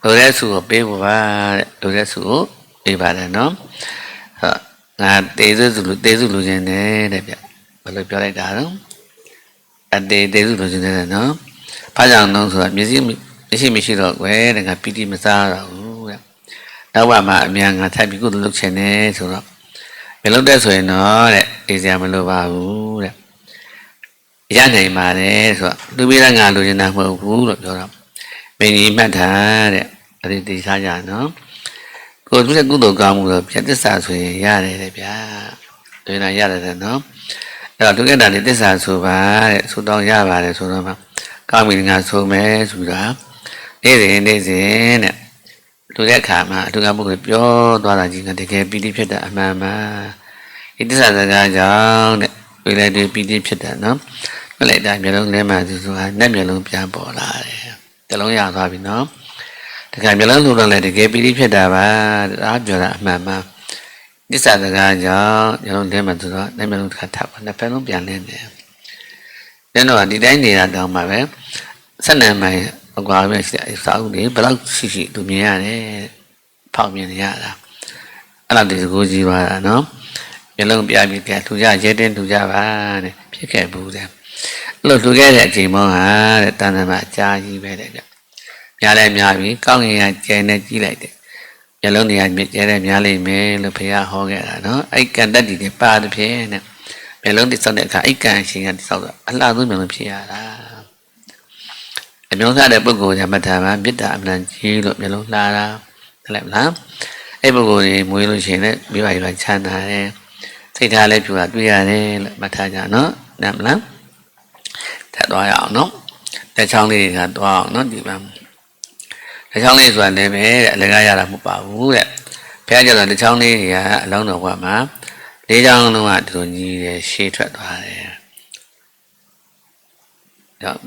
လူရဲစုကိုပေးဖို့ပါတဲ့လူရဲစုကိုပေးပါတယ်နော်ဟုတ်ငါတေစုလူချင်းတယ်တဲ့ဗျဘယ်လိုပြောလိုက်တာတော့တေစုလူချင်းတယ်နော်ဘာကြောင့်လဲဆိုတော့မျက်စိမရှိတော့ကွယ်တဲ့ငါပီတိမစားတော့ဘူးတဲ့နောက်မှအမြန်ငါထိုက်ပြီးကုသလုပ်ချင်တယ်ဆိုတော့မလုပ်တဲ့ဆိုရင်တော့တဲ့အေးစရာမလိုပါဘူးတဲ့ရနိုင်ပါတယ်ဆိုတော့သူပေးတဲ့ငါလိုချင်တာမဟုတ်ဘူးလို့ပြောတော့မင်းကြီးမှတ်တာတဲ့အဲ့ဒီသိစားကြနော်ကိုယ်သူတဲ့ကုသိုလ်ကောင်းမှုတော့ပြတ်သစ္စာဆိုရင်ရတယ်တဲ့ဗျာတွေ့တာရတယ်တဲ့နော်အဲ့တော့ဒုက္ခတာလေးသစ္စာဆိုပါတဲ့ဆိုတော့ရပါတယ်ဆိုတော့မှကောင်းပြီငါဆိုမယ်ဆိုတာနေ့စဉ်တဲ့လူတဲ့အခါမှာအတူကပုဂ္ဂိုလ်ပြောသွားတာကြီးကတကယ်ပီတိဖြစ်တာအမှန်ပါဒီသစ္စာစကားကြောင့်တဲ့တွေ့လိုက်တဲ့ပီတိဖြစ်တာနော်တွေ့လိုက်တာမျိုးလုံးထဲမှာဆိုတာနဲ့မျိုးလုံးပြန်ပေါ်လာတယ်တလုံးရသွားပြီနော်တခါမျိုးလုံးလို့တော့လည်းတကယ်ပီတိဖြစ်တာပါဒါပြောတာအမှန်ပါသစ္စာစကားကြောင့်မျိုးလုံးထဲမှာဆိုတော့နဲ့မျိုးလုံးတစ်ခါထပ်ပါနှစ်ဖက်လုံးပြန်လင်းတယ်ကျွန်တော်ဒီတိုင်းနေတာတောင်းပါပဲဆက်နံမိုင်အကွာပဲရှိတယ်စာအုပ်တွေဘယ်လောက်ရှိသူမြင်ရတယ်ဖောက်မြင်ရတာအဲ့လောက်ဒီစကိုကြီးပါတာနော်မျက်လုံးပြပြီးကြထူကြရဲတင်းထူကြပါတဲ့ဖြစ်ခဲ့ဘူးတဲ့အဲ့လိုထူခဲ့တဲ့အချိန်မောဟာတဲ့တန်တမ်းမှာအကြာကြီးပဲတဲ့များလဲများပြီးကောင်းရင်ကျဲနေကြည့်လိုက်တယ်မျက်လုံးတွေကမြကျဲတဲ့များလိမ့်မယ်လို့ဘုရားဟောခဲ့တာနော်အဲ့ကံတက်တည်တွေပါတဲ့ဖြင့်တဲ့မျက်လုံးတိဆောက်တဲ့အခါအဲ့ကံရှင်ကတိဆောက်တော့အလှဆုံးမျက်လုံးဖြစ်ရတာအမျိုးသားတဲ့ပုဂ္ဂိုလ်ကမှတ်ထားပါမေတ္တာအမှန်ကြီးလို့မျိုးလုံးလှတာဟုတ်လားမလားအဲ့ပုဂ္ဂိုလ်ကြီးမွေးလို့ရှိရင်လည်းမိဘကြီးချမ်းသာတယ်စိတ်ထားလည်းပြူတာတွေ့ရတယ်လို့မှတ်ထားကြနော်နားမလားထပ်သွားရအောင်နော်တက်ချောင်းလေးတွေကသွားအောင်နော်ဒီမှာတက်ချောင်းလေးဆိုတာလည်းပဲအလကားရတာမဟုတ်ပါဘူးတဲ့ဘုရားကျတော့တက်ချောင်းလေးတွေကအလောင်းတော်ကမှာ၄ချောင်းလုံးကဒီလိုကြီးတယ်ရှေးထွက်သွားတယ်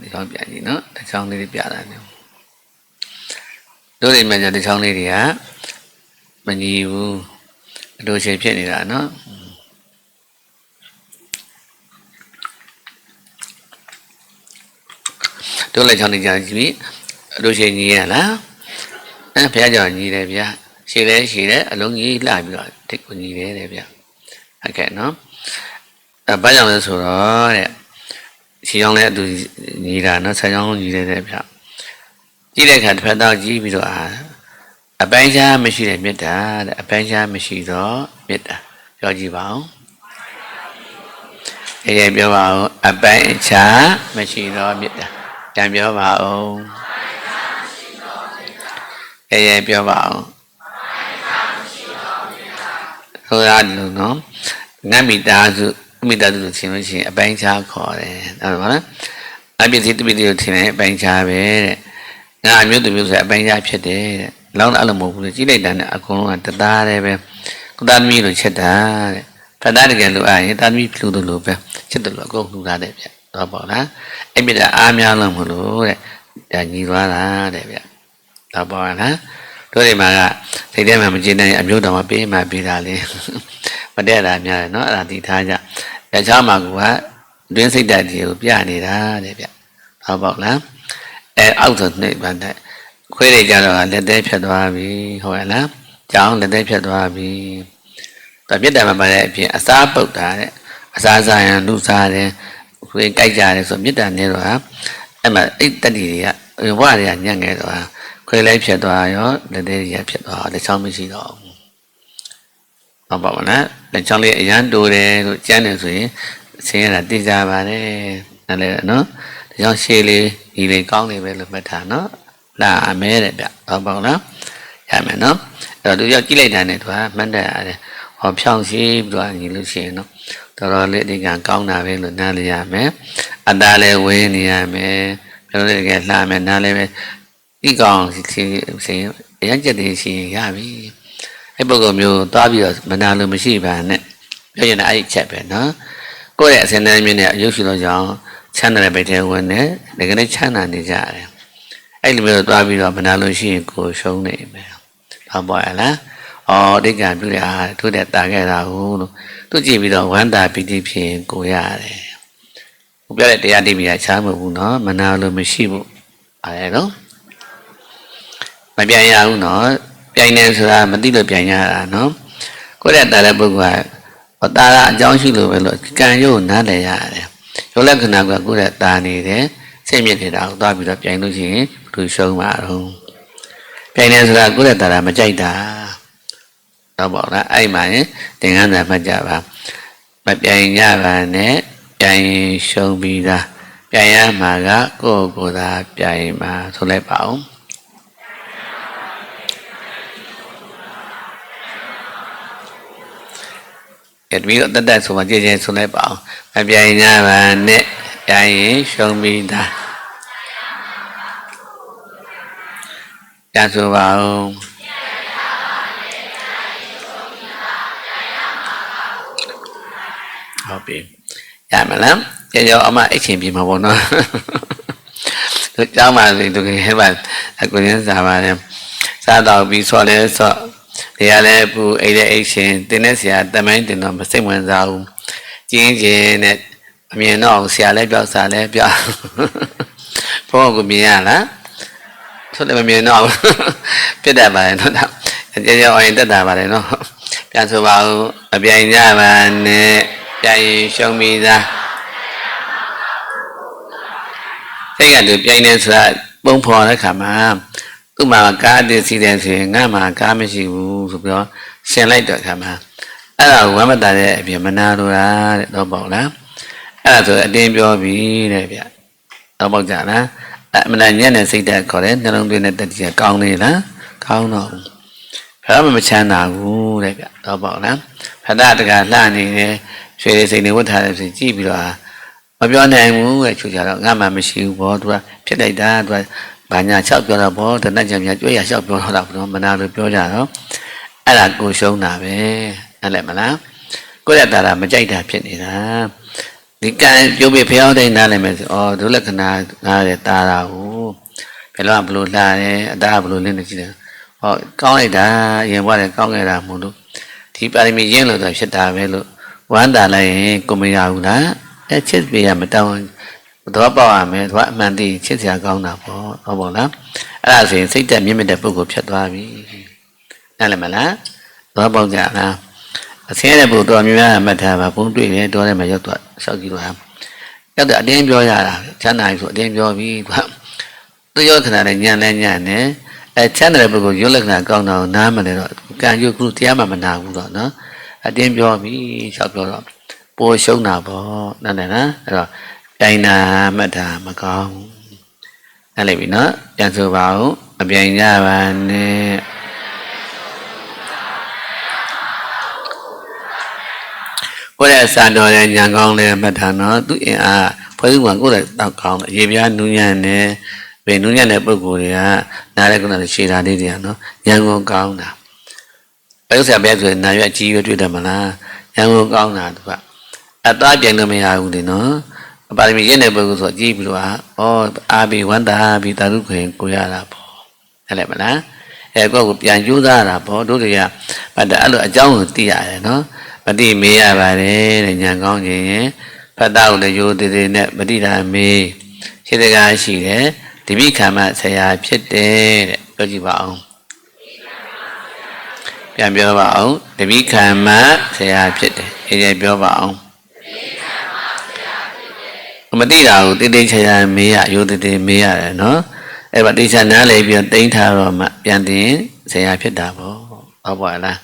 ဒီကောင်းပြန်ကြည့်နော်တချောင်းလေးတွေပြတာနေတို့တွေမှကျတချောင်းလေးတွေကမညီဘူးအလိုချိန်ဖြစ်နေတာနော်တို့လည်းချောင်းနေကြကြည့်ပြီးအလိုချိန်ညီရလားဘုရားကြောင့်ညီတယ်ဗျာရှည်တယ်အလုံးကြီးလှပြီးတော့တိတ်ကိုညီတယ်တဲ့ဗျာဟုတ်ကဲ့နော်ဘာကြောင့်လဲဆိုတော့တဲ့ရှင်းအောင်လည်းအတူညီတာနော်ဆက်အောင်ညီတယ်ဗျကြည့်တဲ့အခါတစ်ဖက်တော့ကြည့်ပြီးတော့အပိုင်းခြားမရှိတဲ့မေတ္တာတဲ့အပိုင်းခြားမရှိတော့မေတ္တာပြောကြည့်ပါဦးအေးပြောပါဦးအပိုင်းခြားမရှိတော့မေတ္တာပြန်ပြောပါဦးအေးပြောပါဦးဆိုတာလို့နော်ငါမိသားစုမိသားစုလို့ထင်လို့ရှိရင်အပိုင်းခြားခေါ်တယ်ဟုတ်ပါလားအပြည့်စီတပိတိကိုထင်တယ်အပိုင်းခြားပဲတဲ့ငါအမျိုးသူမျိုးဆိုအပိုင်းခြားဖြစ်တယ်တဲ့လောင်းအဲ့လိုမဟုတ်ဘူးလေကြည့်လိုက်တာနဲ့အကုန်လုံးကတသားတည်းပဲ ကိုသားသမီးလိုချက်တာတဲ့ဖတ်တာတကယ်လို့အားရင်သားသမီးလူတို့လိုပဲချက်တယ်လို့အကုန်လှူတာတဲ့ဗျတော့ပေါ့လားအဲ့မြတ်တာအားများလို့မလို့တဲ့ဒါညီသွားတာတဲ့ဗျတော့ပေါ့လားတို့ဒီမှာကစိတ်ထဲမှာမကျေနပ်ရင်အမျိုးတော်မှာပေးမှပေးတာလေမတည့်တာများတယ်နော်အဲ့ဒါသိထားကြရချောင်းမှာကတွင်းစိတ်ဓာတ်တွေကိုပြနေတာတဲ့ဗျဟုတ်ပေါ့လားအောက်ဆိုနှိပ်ပါတဲ့ခွေးတွေကြတော့လက်သေးဖြတ်သွားပြီဟုတ်ရဲ့လားကြောင်းလက်သေးဖြတ်သွားပြီတော့ပြစ်တယ်မှာပါတဲ့အပြင်အစားပုတ်တာတဲ့အစားစားရင်လူစားတယ်ခွေးကြိုက်ကြတယ်ဆိုမြစ်တာနေတော့အဲ့မှာအိတ်တက်တီတွေကဘဝတွေကညံ့ငယ်တော့ခွေးလိုက်ဖြတ်သွားရောလက်သေးတွေကဖြတ်သွားလက်ချောင်းမရှိတော့ဟုတ်ပါမလားလက်ချောင်းလေးအရန်တိုးတယ်လို့ကျမ်းတယ်ဆိုရင်ဆင်းရတာသိကြပါတယ်နားလဲနော်ဒါကြောင့်ရှေးလေးဒီလေးကောင်းနေပဲလို့မှတ်ထားနော်လာအမဲတဲ့ဗျဟုတ်ပါလားရမယ်နော်အဲ့တော့သူရောက်ကြည့်လိုက်တာနဲ့သူကမှတ်တယ်ရတယ်ဟောဖြောင်းရှိပြီးတော့ညီလို့ရှိရင်နော်တော်တော်လေးဒီကံကောင်းတာပဲလို့နားလည်ရမယ်အသားလည်းဝေးနေရမယ်ပြောလို့တကယ်လှမယ်နားလည်းပဲဒီကောင်စီအရင်ကြက်တည်းရှိရင်ရပြီအဲ့ပုဂ္ဂိုလ်မျိုးသွားပြီးတော့မနာလို့မရှိပါနဲ့ပြောရင်အဲ့ချက်ပဲနော်ကိုယ့်ရဲ့အစင်းတိုင်းမြင့်နဲ့အယုတ်ရှိလို့ကြောင့်ချမ်းသာတဲ့ဘက်ထဲဝင်နေတကယ်လည်းချမ်းသာနေကြတယ်အဲ့လိုမျိုးသွားပြီးတော့မနာလို့ရှိရင်ကိုရှုံးနေမယ်ဟုတ်ပါရဲ့လားအော်ဒိဋ္ဌံပြုတဲ့အားထို့တဲ့တာခဲ့တာဟုတ်လို့သူကြည့်ပြီးတော့ဝမ်းသာပီတိဖြစ်ရင်ကိုရတယ်ဘုပြောတဲ့တရားတိပိယချားမဟုတ်ဘူးနော်မနာလို့မရှိဘူးအားရတော့မပြန်ရဘူးနော်ပြန်နေဆိုတာမသိလို့ပြန်ရတာနော်ကိုယ့်ရဲ့တာတဲ့ပုဂ္ဂိုလ်ကတာရအကြောင်းရှိလို့ပဲလို့ကံရုပ်နားလည်ရတယ်ရုပ်လက္ခဏာကကိုယ့်ရဲ့တာနေတယ်စိတ်မြင့်နေတာကိုသွားပြီးတော့ပြန်လို့ရှိရင်သူရှုံးမှာတော့ပြန်နေဆိုတာကိုယ့်ရဲ့တာရမကြိုက်တာတော့ပေါ့လားအဲ့မှာရင်သင်္ကန်းသာမှတ်ကြပါမပြန်ရပါနဲ့ပြန်ရှုံးပြီးသားပြန်ရမှာကကိုယ့်ကိုယ်သာပြန်မှာဆိုလိုက်ပါဦးတပီတော့တတ်ဆိုမှကြည်ကြဲဆိုလိုက်ပါအောင်မပြိုင်ကြပါနဲ့ပြန်ရင်ရှုံးပြီးသားပြန်ဆိုပါဦးဟုတ်ပြီရမလားကြည်ကြောအမအချင်းပြေမှာပေါ့နော်သူကြောင်းပါလေသူကဟဲ့ပါအကူရင်းစားပါတယ်စားတော့ပြီးဆော့လဲဆော့ဒီရလဲပူအိတ်တဲ့အိတ်ရှင်တင်းတဲ့ဆရာတမိုင်းတင်တော့မစိတ်ဝင်စားဘူးကျင်းကျင်းနဲ့အမြင်တော့ဆရာလဲပြောစားလဲပြောဘုန်းကမြင်ရလားဆိုလည်းမမြင်တော့ပြတ်တတ်ပါတယ်နော်ကြေကြေအောင်ရင်တက်တာပါတယ်နော်ပြန်ဆိုပါဦးအပြိုင်ကြပါနဲ့ပြန်ရင်ရှုံးပြီးသားစိတ်ကသူပြိုင်နေဆိုတာပုံဖော်တဲ့ခါမှာသူ့မှာကားအစ်စီးတယ်ဆိုရင်ငါ့မှာကားမရှိဘူးဆိုပြီးတော့ရှင်လိုက်တဲ့ခါမှာအဲ့ဒါဝမ်းမတာတဲ့အပြင်မနာလို့လားတဲ့တော့ပေါ့လားအဲ့ဒါဆိုအတင်းပြောပြီတဲ့ဗျတော့ပေါ့ကြလားအမနာညံ့တဲ့စိတ်ဓာတ်ခေါ်တယ်နှလုံးသွင်းတဲ့တတိယကောင်းနေလားကောင်းတော့ဘာမှမချမ်းသာဘူးတဲ့ဗျတော့ပေါ့လားဖဒတကလှနေတယ်ရွှေလေးစိတ်နေဝတ်ထားတယ်ဆိုကြည့်ပြီးတော့မပြောနိုင်ဘူးတဲ့ချူကြတော့ငါမှမရှိဘူးဘောသူကဖြစ်လိုက်တာသူကဘာညာလျှောက်ပြောတော့ဘောတနတ်ကြံများကြွေးရလျှောက်ပြောတော့တာဘုရားမနာလို့ပြောကြတော့အဲ့ဒါကိုရှုံးတာပဲအဲ့လည်းမလားကိုယ့်ရဲ့တာရာမကြိုက်တာဖြစ်နေတာဒီကံပြုတ်ပြီးဖျောင်းတိုင်းနားလည်းမယ်ဆိုဩဒုလက္ခဏာငားတဲ့တာရာကိုဘယ်လိုဘလို့လှတယ်အသားဘလို့လင်းနေကြည့်တယ်ဟောကောင်းလိုက်တာအရင်ဘွားလည်းကောင်းခဲ့တာမို့လို့ဒီပါရမီရင်းလို့ဆိုဖြစ်တာပဲလို့ဝမ်းသာလိုက်ရင်ကိုမရဘူးလားအဲချစ်ပေးရမတောင်းတော့ပေါ့ရမယ်သူကအမှန်တည်းချစ်စရာကောင်းတာပေါ့ဟုတ်ပါလားအဲ့ဒါဆိုရင်စိတ်တက်မြင့်မြတ်တဲ့ပုဂ္ဂိုလ်ဖြစ်သွားပြီနားလည်မလားတော့ပေါ့ကြလားအဆင်းရဲတဲ့ပုဂ္ဂိုလ်တော်များများမှတ်ထားပါဘုံတွေ့တယ်တော်တယ်မှာရောက်တော့ရှောက်ကြည့်တော့ရောက်တော့အတင်းပြောရတာချမ်းသာပြီဆိုအတင်းပြောပြီးသူရောခဏနဲ့ညံလဲညံ့နေအဲချမ်းသာတဲ့ပုဂ္ဂိုလ်ရုပ်လက္ခဏာကောင်းတာကိုနားမလဲတော့ကံကျိုးကုတရားမှမနာဘူးတော့နော်အတင်းပြောပြီးရှောက်ပြောတော့ပိုရှုံးတာပေါ့နားလည်လားအဲ့တော့ပြိုင်နာမှတ်တာမကောင်းအဲ့လိုက်ပြီနော်ပြန်ဆိုပါဦးအပြိုင်ကြပါနဲ့ကိုယ့်ရဲ့စာတော်ရဲ့ညံကောင်းလေးမှတ်တာနော်သူအင်အားဖွဲ့စည်းမှာကိုယ့်ရဲ့တောက်ကောင်းရေပြားနူးညံ့နေဘယ်နူးညံ့တဲ့ပုဂ္ဂိုလ်တွေကနားရဲကုနာရှည်တာလေးတွေကနော်ညံကောင်းတာ ဘယ်လိုဆက်ပဲဆိုရင်နာရွက်ကြီးရွတွေ့တယ်မလားရန်ကုန်ကောင်းတာသူကအသားပြန်လို့မရဘူးလေနော်ပါရမီရင့်တဲ့ပုဂ္ဂိုလ်ဆိုကြည့်ပြီးတော့အာဘီဝန္တာဘီတာရုခွင်ကိုရတာပေါ့ဟုတ်တယ်မလားကိုယ့်ကိုပြန်ကြိုးစားတာပေါ့တို့တွေကအဲ့လိုအကြောင်းကိုသိရတယ်နော်မတိမေးရပါတယ်တဲ့ညာကောင်းခြင်းရင်ဖတ်တာကိုလည်းရိုးသေးသေးနဲ့မတိတာမေးရှိတကားရှိတယ်ဒီမိခံမဆရာဖြစ်တယ်တဲ့ပြောကြည့်ပါအောင်ပြန်ပြောပါအောင်ဒီမိခံမဆရာဖြစ်တယ်အေးပြောပါအောင်မတိတာကိုတိတိချာချာမေးရရိုးသေးသေးမေးရတယ်နော်အဲ့ပါတိချာနားလေပြီးတိမ့်ထားတော့မှပြန်တင်ဆရာဖြစ်တာပေါ့ဟုတ်ပါလား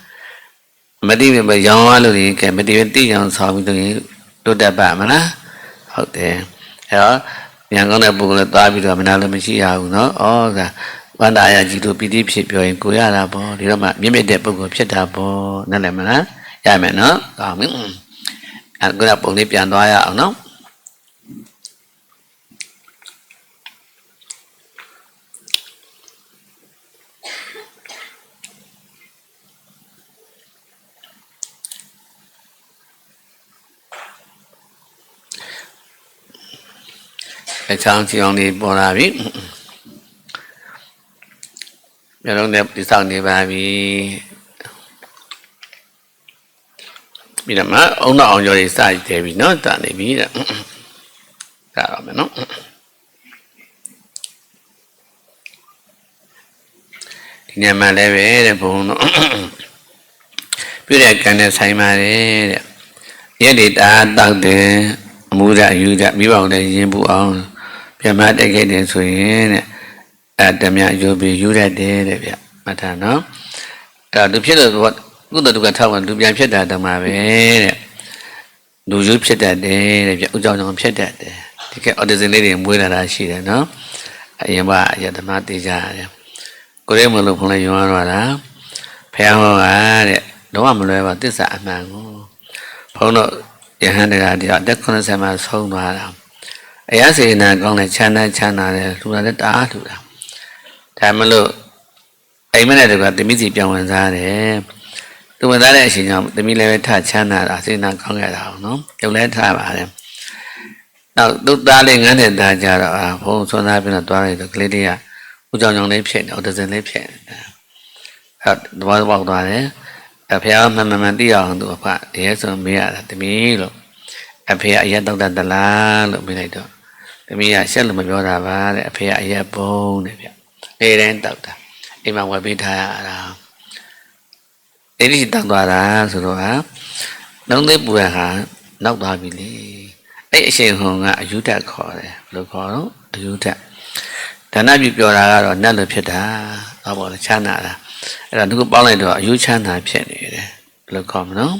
မတိမရောင်းရလို့ရင်ကဲမတိပဲတိအောင်ဆောင်းပြီးတော့တိုးတက်ပါမလားဟုတ်တယ်အဲ့တော့ညာကောင်းတဲ့ပုဂ္ဂိုလ်လည်းသွားပြီးတော့မနာလို့မရှိရဘူးနော်ဩဝန္တာရကြီးတို့ပီတိဖြစ်ပြောရင်ကိုရတာပေါ့ဒီတော့မှမြင့်မြတ်တဲ့ပုဂ္ဂိုလ်ဖြစ်တာပေါ့နားလည်မလားရမယ်နော်ကောင်းပြီအခုကပုံလေးပြန်သွားရအောင်နော်အချောင်းချောင်းလေးပေါ်လာပြီမျိုးလုံးနဲ့ဒီဆောင်နေပါပြီပြီးတော့မှအုံနောက်အောင်ကျော်လေးစတယ်ပြီနော်တာနေပြီတဲ့ဒါတော့မယ်နော်ဒီညမှာလည်းပဲတဲ့ဘုံတော့ပြည့်တဲ့ကံနဲ့ဆိုင်ပါတယ်တဲ့ရက်တွေတာတောက်တယ်အမှုရအယူရမိဘအောင်လည်းရင်ပူအောင်ပြမတက်ခဲ့တယ်ဆိုရင်တဲ့တမယူပြီးယူရတယ်တဲ့ဗျမှတ်ထားနော်အဲ့သူဖြစ်လို့ကုသတုကထောက်ဝင်လူပြန်ဖြစ်တာတမပဲတဲ့လူယူဖြစ်တတ်တယ်တဲ့ဗျဥကြောင်ကြောင်ဖြစ်တတ်တယ်ဒီကအော်ဒီဇင်လေးတွေမွေးလာတာရှိတယ်နော်အရင်ကအရဓမ္မတေးကြရတယ်ကိုရဲမလို့ဖုန်းလိုက်ရွာတော့တာဖះဟောကတဲ့တော့မလွဲပါသစ္စာအမှန်ကိုဘုန်းတော်ယဟန်တရားတရားတက်90မှာဆုံးသွားတာအရာစေနာကောင်းတဲ့ချမ်းသာတယ်လူလာတဲ့တအားလူတာဒါမလို့အိမ်မက်တဲ့ကတမိစီပြောင်းဝင်စားတယ်သူဝင်စားတဲ့အချိန်ကျတမိလည်းပဲထချမ်းသာတာစေနာကောင်းခဲ့တာအောင်နော်ပြုံးလဲထားပါတယ်နောက်သူ့သားလေးငန်းတဲ့သားကြတော့ဘုံဆွမ်းသားပြီးတော့တွားလိုက်တော့ကလေးလေးကဥကြောင်ကြောင်လေးဖြစ်နေအော်ဒဇင်လေးဖြစ်နေအဲ့တော့ဘောပေါက်သွားတယ်အဖေကမှန်သိအောင်သူအဖရဲဆိုမေးရတာတမီးလို့အဖေကအရက်တောက်တတ်လားလို့မေးလိုက်တော့တမီးကရှက်လို့မပြောတာပါတဲ့အဖေကအရက်ပုံးတဲ့ဗျနေတိုင်းတောက်တာအိမ်မှာဝယ်ပေးထားရတာအဲ့ဒီတောက်သွားတာဆိုတော့လုံးသေးပူရဟာနောက်သွားပြီလေအဲ့အရှင်ဟွန်ကအယူတက်ခေါ်တယ်ဘယ်လိုခေါ်တော့အယူတက်ဒါနပြုပြောတာကတော့နတ်လိုဖြစ်တာဟောပေါ်ချမ်းသာတာအဲ့တော့သူကပေါင်းလိုက်တော့အယူချမ်းသာဖြစ်နေတယ်ဘယ်လိုခေါ်မလို့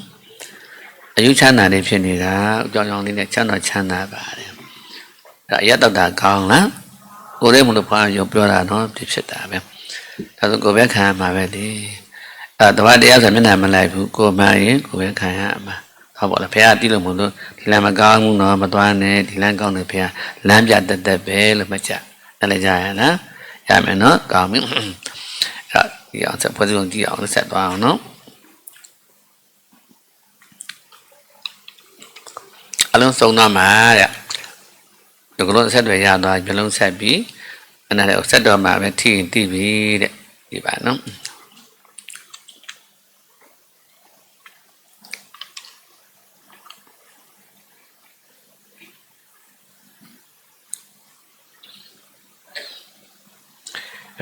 အယူချမ်းသာလေးဖြစ်နေတာအကြောင်းကြောင့်လေးနဲ့ချမ်းသာပါတယ်အဲ့ဒါအရတ္တတာကောင်းလားကိုယ်လေးမလို့ဖွာရောပြောတာနော်ဒီဖြစ်တာပဲဒါဆိုကိုယ်ပဲခံရမှာပဲလေအဲ့တဘာတရားဆိုမျက်နှာမလိုက်ဘူးကိုယ်မှရင်ကိုယ်ပဲခံရမှာဟောပေါ့လေဘုရားတိလို့မလို့ဒီလမ်းမကောင်းဘူးနော်မသွားနဲ့ဒီလမ်းကောင်းတယ်ဘုရားလမ်းပြတက်ပဲလို့မှတ်ကြတယ်လည်းကြရလားရမယ်နော်ကောင်းပြီအဲ့ဒီအောင်ဆက်ဖွဲ့စုံကြည့်အောင်ဆက်သွားအောင်နော်အလုံးစုံတော့မှာတဲ့ဒီကလုံးဆက်တွေရသွားမျိုးလုံးဆက်ပြီးအဲ့ဒါလည်းဆက်တော့မှာပဲထိရင်တိပြီတဲ့ဒီပါနော်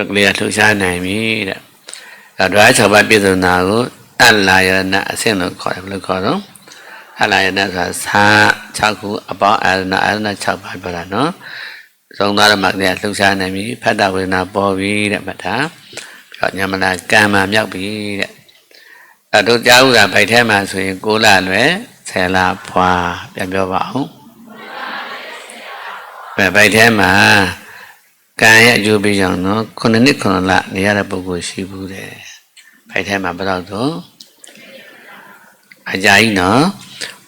ကလေးလှူရှားနိုင်ပြီတဲ့ဒါဒွါး6ပါးပြည့်စုံတာကိုအလာယနာအဆင့်လို့ခေါ်တယ်ဘယ်လိုခေါ်တော့အလာယနာဆိုတာ6ခုအပေါင်းအာရဏ6ပါးပြောတာနော်သုံးသားရမှာကလေးလှူရှားနိုင်ပြီဖတ်တာဝေဒနာပေါ်ပြီတဲ့မှတ်တာပြီးတော့ညမနာကံမှာမြောက်ပြီတဲ့တို့ကြားဥတာဗိုက်ထဲမှာဆိုရင်6လလွယ်10လဖွာပြန်ပြောပါအောင်ဗိုက်ထဲမှာကံရဲ့အကျိုးပေးကြောင့်နော်9နှစ်9လနေရတဲ့ပုဂ္ဂိုလ်ရှိဘူးတဲ့ဖိုက်ထဲမှာဘယ်တော့တော့အကြာကြီးနော်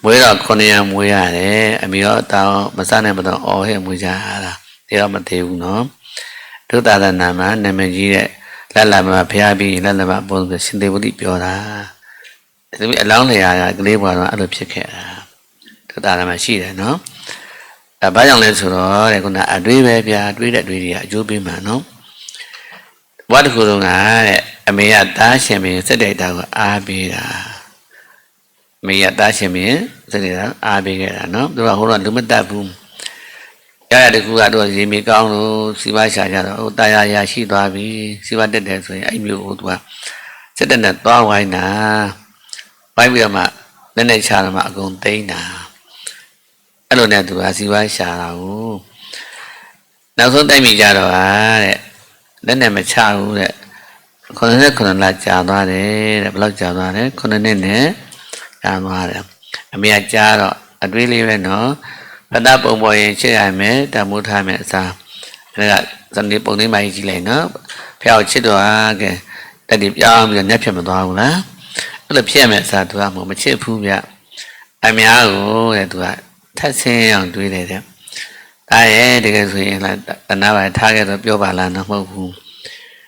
မွေးတော့900မွေးရတယ်အမေရောတောင်းမစနဲ့မတော့အော်ဟဲ့မွေးကြတာဒါတော့မသေးဘူးနော်ဒုသာသနာမှာနာမည်ကြီးတဲ့ လက်လာမှာဖျားပြီးလက်လာမှာပုံစံရှင်သေးဝတိပြောတာဒီအလောင်းလျာကလေးဘွားတော့အဲ့လိုဖြစ်ခဲ့တာတရားဓမ္မရှိတယ်နော်အဲဘာကြောင့်လဲဆိုတော့တဲ့ခုနအတွေးပဲဗျာတွေးတဲ့အတွေးတွေကအကျိုးပေးမှာနော်ဘွားတစ်ခုလုံးကတဲ့အမေကသားရှင်မင်းစက်တိုက်တာကိုအားပေးတာအမေကသားရှင်မင်းစက်တိုက်တာအားပေးခဲ့တာနော်သူကဟိုတော့လူမတတ်ဘူးရရတကူကတော့ရေမီကောင်းလို့စီးပွားရှာကြတော့ဟိုတာယာရာရှိသွားပြီစီးပွားတက်တယ်ဆိုရင်အဲ့မျိုးကိုသူကစက်တက်နဲ့သွားဝိုင်းတာဝိုင်းပြီးတော့မှလက်နဲ့ချတော့မှအကုန်သိမ်းတာအဲ့လိုနဲ့သူကစီးပွားရှာတာကိုနောက်ဆုံးတိုက်မိကြတော့တဲ့လက်နဲ့မချဘူးတဲ့9 လကြာသွားတယ်တဲ့ဘယ်လောက်ကြာသွားလဲ9 နှစ်နဲ့ကြာသွားတယ်အမေကကြားတော့အတွေးလေးပဲနော်ဖတ်တာပုံပေါ်ရင်ချစ်ရမယ်တမိုးထားမယ်အစားအဲ့ဒါဇန်ဒီပုံလေးမှကြီးကြည့်လိုက်နော်ဖျောက်ချစ်တော့ကဲတက်ဒီပြောင်းပြီးတော့ညက်ဖြစ်မသွားဘူးလားအဲ့လိုဖြစ်ရမယ်အစားသူကမချစ်ဘူးဗျအများကိုတဲ့သူကထက်ဆင်းအောင်တွေးတယ်တဲ့ဒါရဲ့တကယ်ဆိုရင်လားတနာပါထားခဲ့တော့ပြောပါလားတော့မဟုတ်ဘူး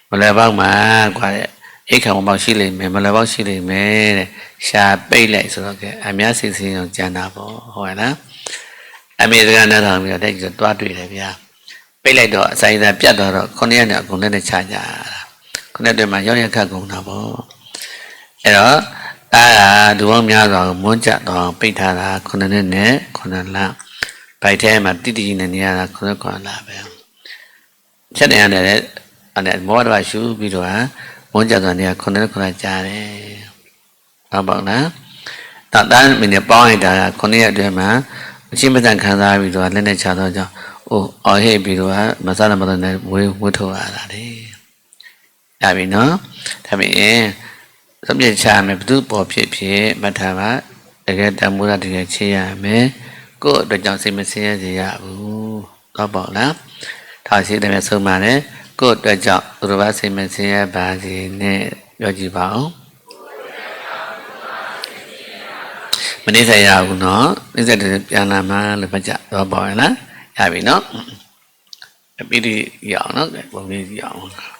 မလွယ်ပေါက်မှာကွာတဲ့အိတ်ခံပေါက်ရှိလိမ့်မယ်မလွယ်ပေါက်ရှိလိမ့်မယ်တဲ့ရှာပိတ်လိုက်ဆိုတော့ကဲအများစိတ်ဆင်းအောင်ကြံတာပေါ့ဟုတ်ရဲ့လားအမေစကားနဲ့ထောင်ပြီးတော့တိုက်ပြီးတော့တွားတွေ့တယ်ဗျာပိတ်လိုက်တော့အဆိုင်သားပြတ်သွားတော့9 ရက်နဲ့အကုန်လက်နဲ့ချကြတာ9 ရက်တည်းမှာရောက်ရခတ်ကုန်တာပေါ့အဲ့တော့ဒါကဒုပေါင်းများစွာကိုမွန်းကြတော့ပိတ်ထားတာ9 နှစ်နဲ့9 လဘိုက်ထဲမှာတိတိနဲ့နေရတာ9 လပဲချက်တယ်ရတယ်အဲ့မောဒဝရှုပြီးတော့မွန်းကြတော့နေရ9 နှစ်9 လကြာတယ်ဟုတ်ပါ့လားတော့တန်းမင်းနဲ့ပေါင်းလိုက်တာ9 ရက်အတွင်းမှာအချင်းမတန်ခံစားပြီးတော့လက်နဲ့ချတော့ကြောင့်အော်ဟဲ့ပြီးတော့မစားလည်းမတော့နဲ့ဝှထုတ်ရတာလေရပြီနော်ဒါပေမဲ့စပြည့်ချမယ်ဘုသူပေါ်ဖြစ်မထားပါတကယ်တမိုးရတကယ်ချေရမယ်ကိုယ့်အတွက်ကြောင့်စိတ်မဆင်းရဲစေရဘူးတော့ပေါ့လားဒါရှိတယ်ဆုံးပါတယ်ကိုယ့်အတွက်ကြောင့်သူတို့ဘာစိတ်မဆင်းရဲပါစေနဲ့ပြောကြည့်ပါဦးမနေစရာဘူးနော်နေစတဲ့ပြန်လာမှလည်းမကြတော့ပါရဲ့လားရပြီနော်အပိတိရအောင်နော်ပုံလေးကြည့်အောင်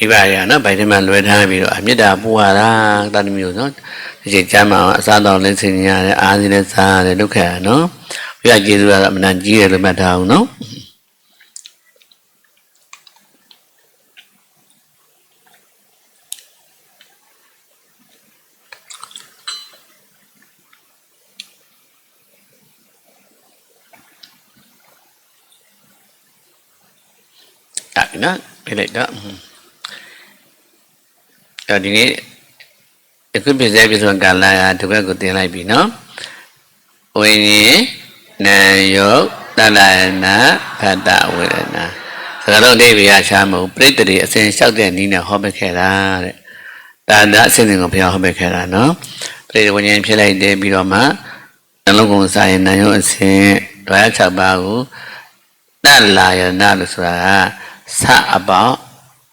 မိဘရနော်ဗိုက်ထဲမှာလွယ်ထားပြီးတော့အမြတ်တာပူရတာတန်မျိုးနော်ဒီချိန်ကျမ်းမှာအစားတော်လက်ဆင်ရတယ်အားစီနဲ့စားရတယ်ဒုက္ခရနော်ပြရကျေးဇူးကတော့အမှန်ကြီးတယ်လို့မှတ်ထားအောင်နော်အဲ့နော်ပြလိုက်တော့ဒီနေ့အခုပြည့်စဲပြည့်စုံကာလကဒီဘက်ကိုတင်လိုက်ပြီနော်ဝိညာဉ်နာယုတ်တလနာဖတ်တဝေဒနာစကားလုံးလေးပြရချားမဟုတ်ပြိတ္တိအစဉ်လျှောက်တဲ့နည်းနဲ့ဟောပေးခဲ့တာတဲ့ဒါနအစဉ်ကိုဘုရားဟောပေးခဲ့တာနော်ပြိတ္တိဝိညာဉ်ဖြစ်လိုက်တယ်ပြီးတော့မှနှလုံးကုန်စာရင်နာယုတ်အစဉ်ဒွါရ6ပါးကိုတလာယနာလို့ဆိုတာကစအပေါင်း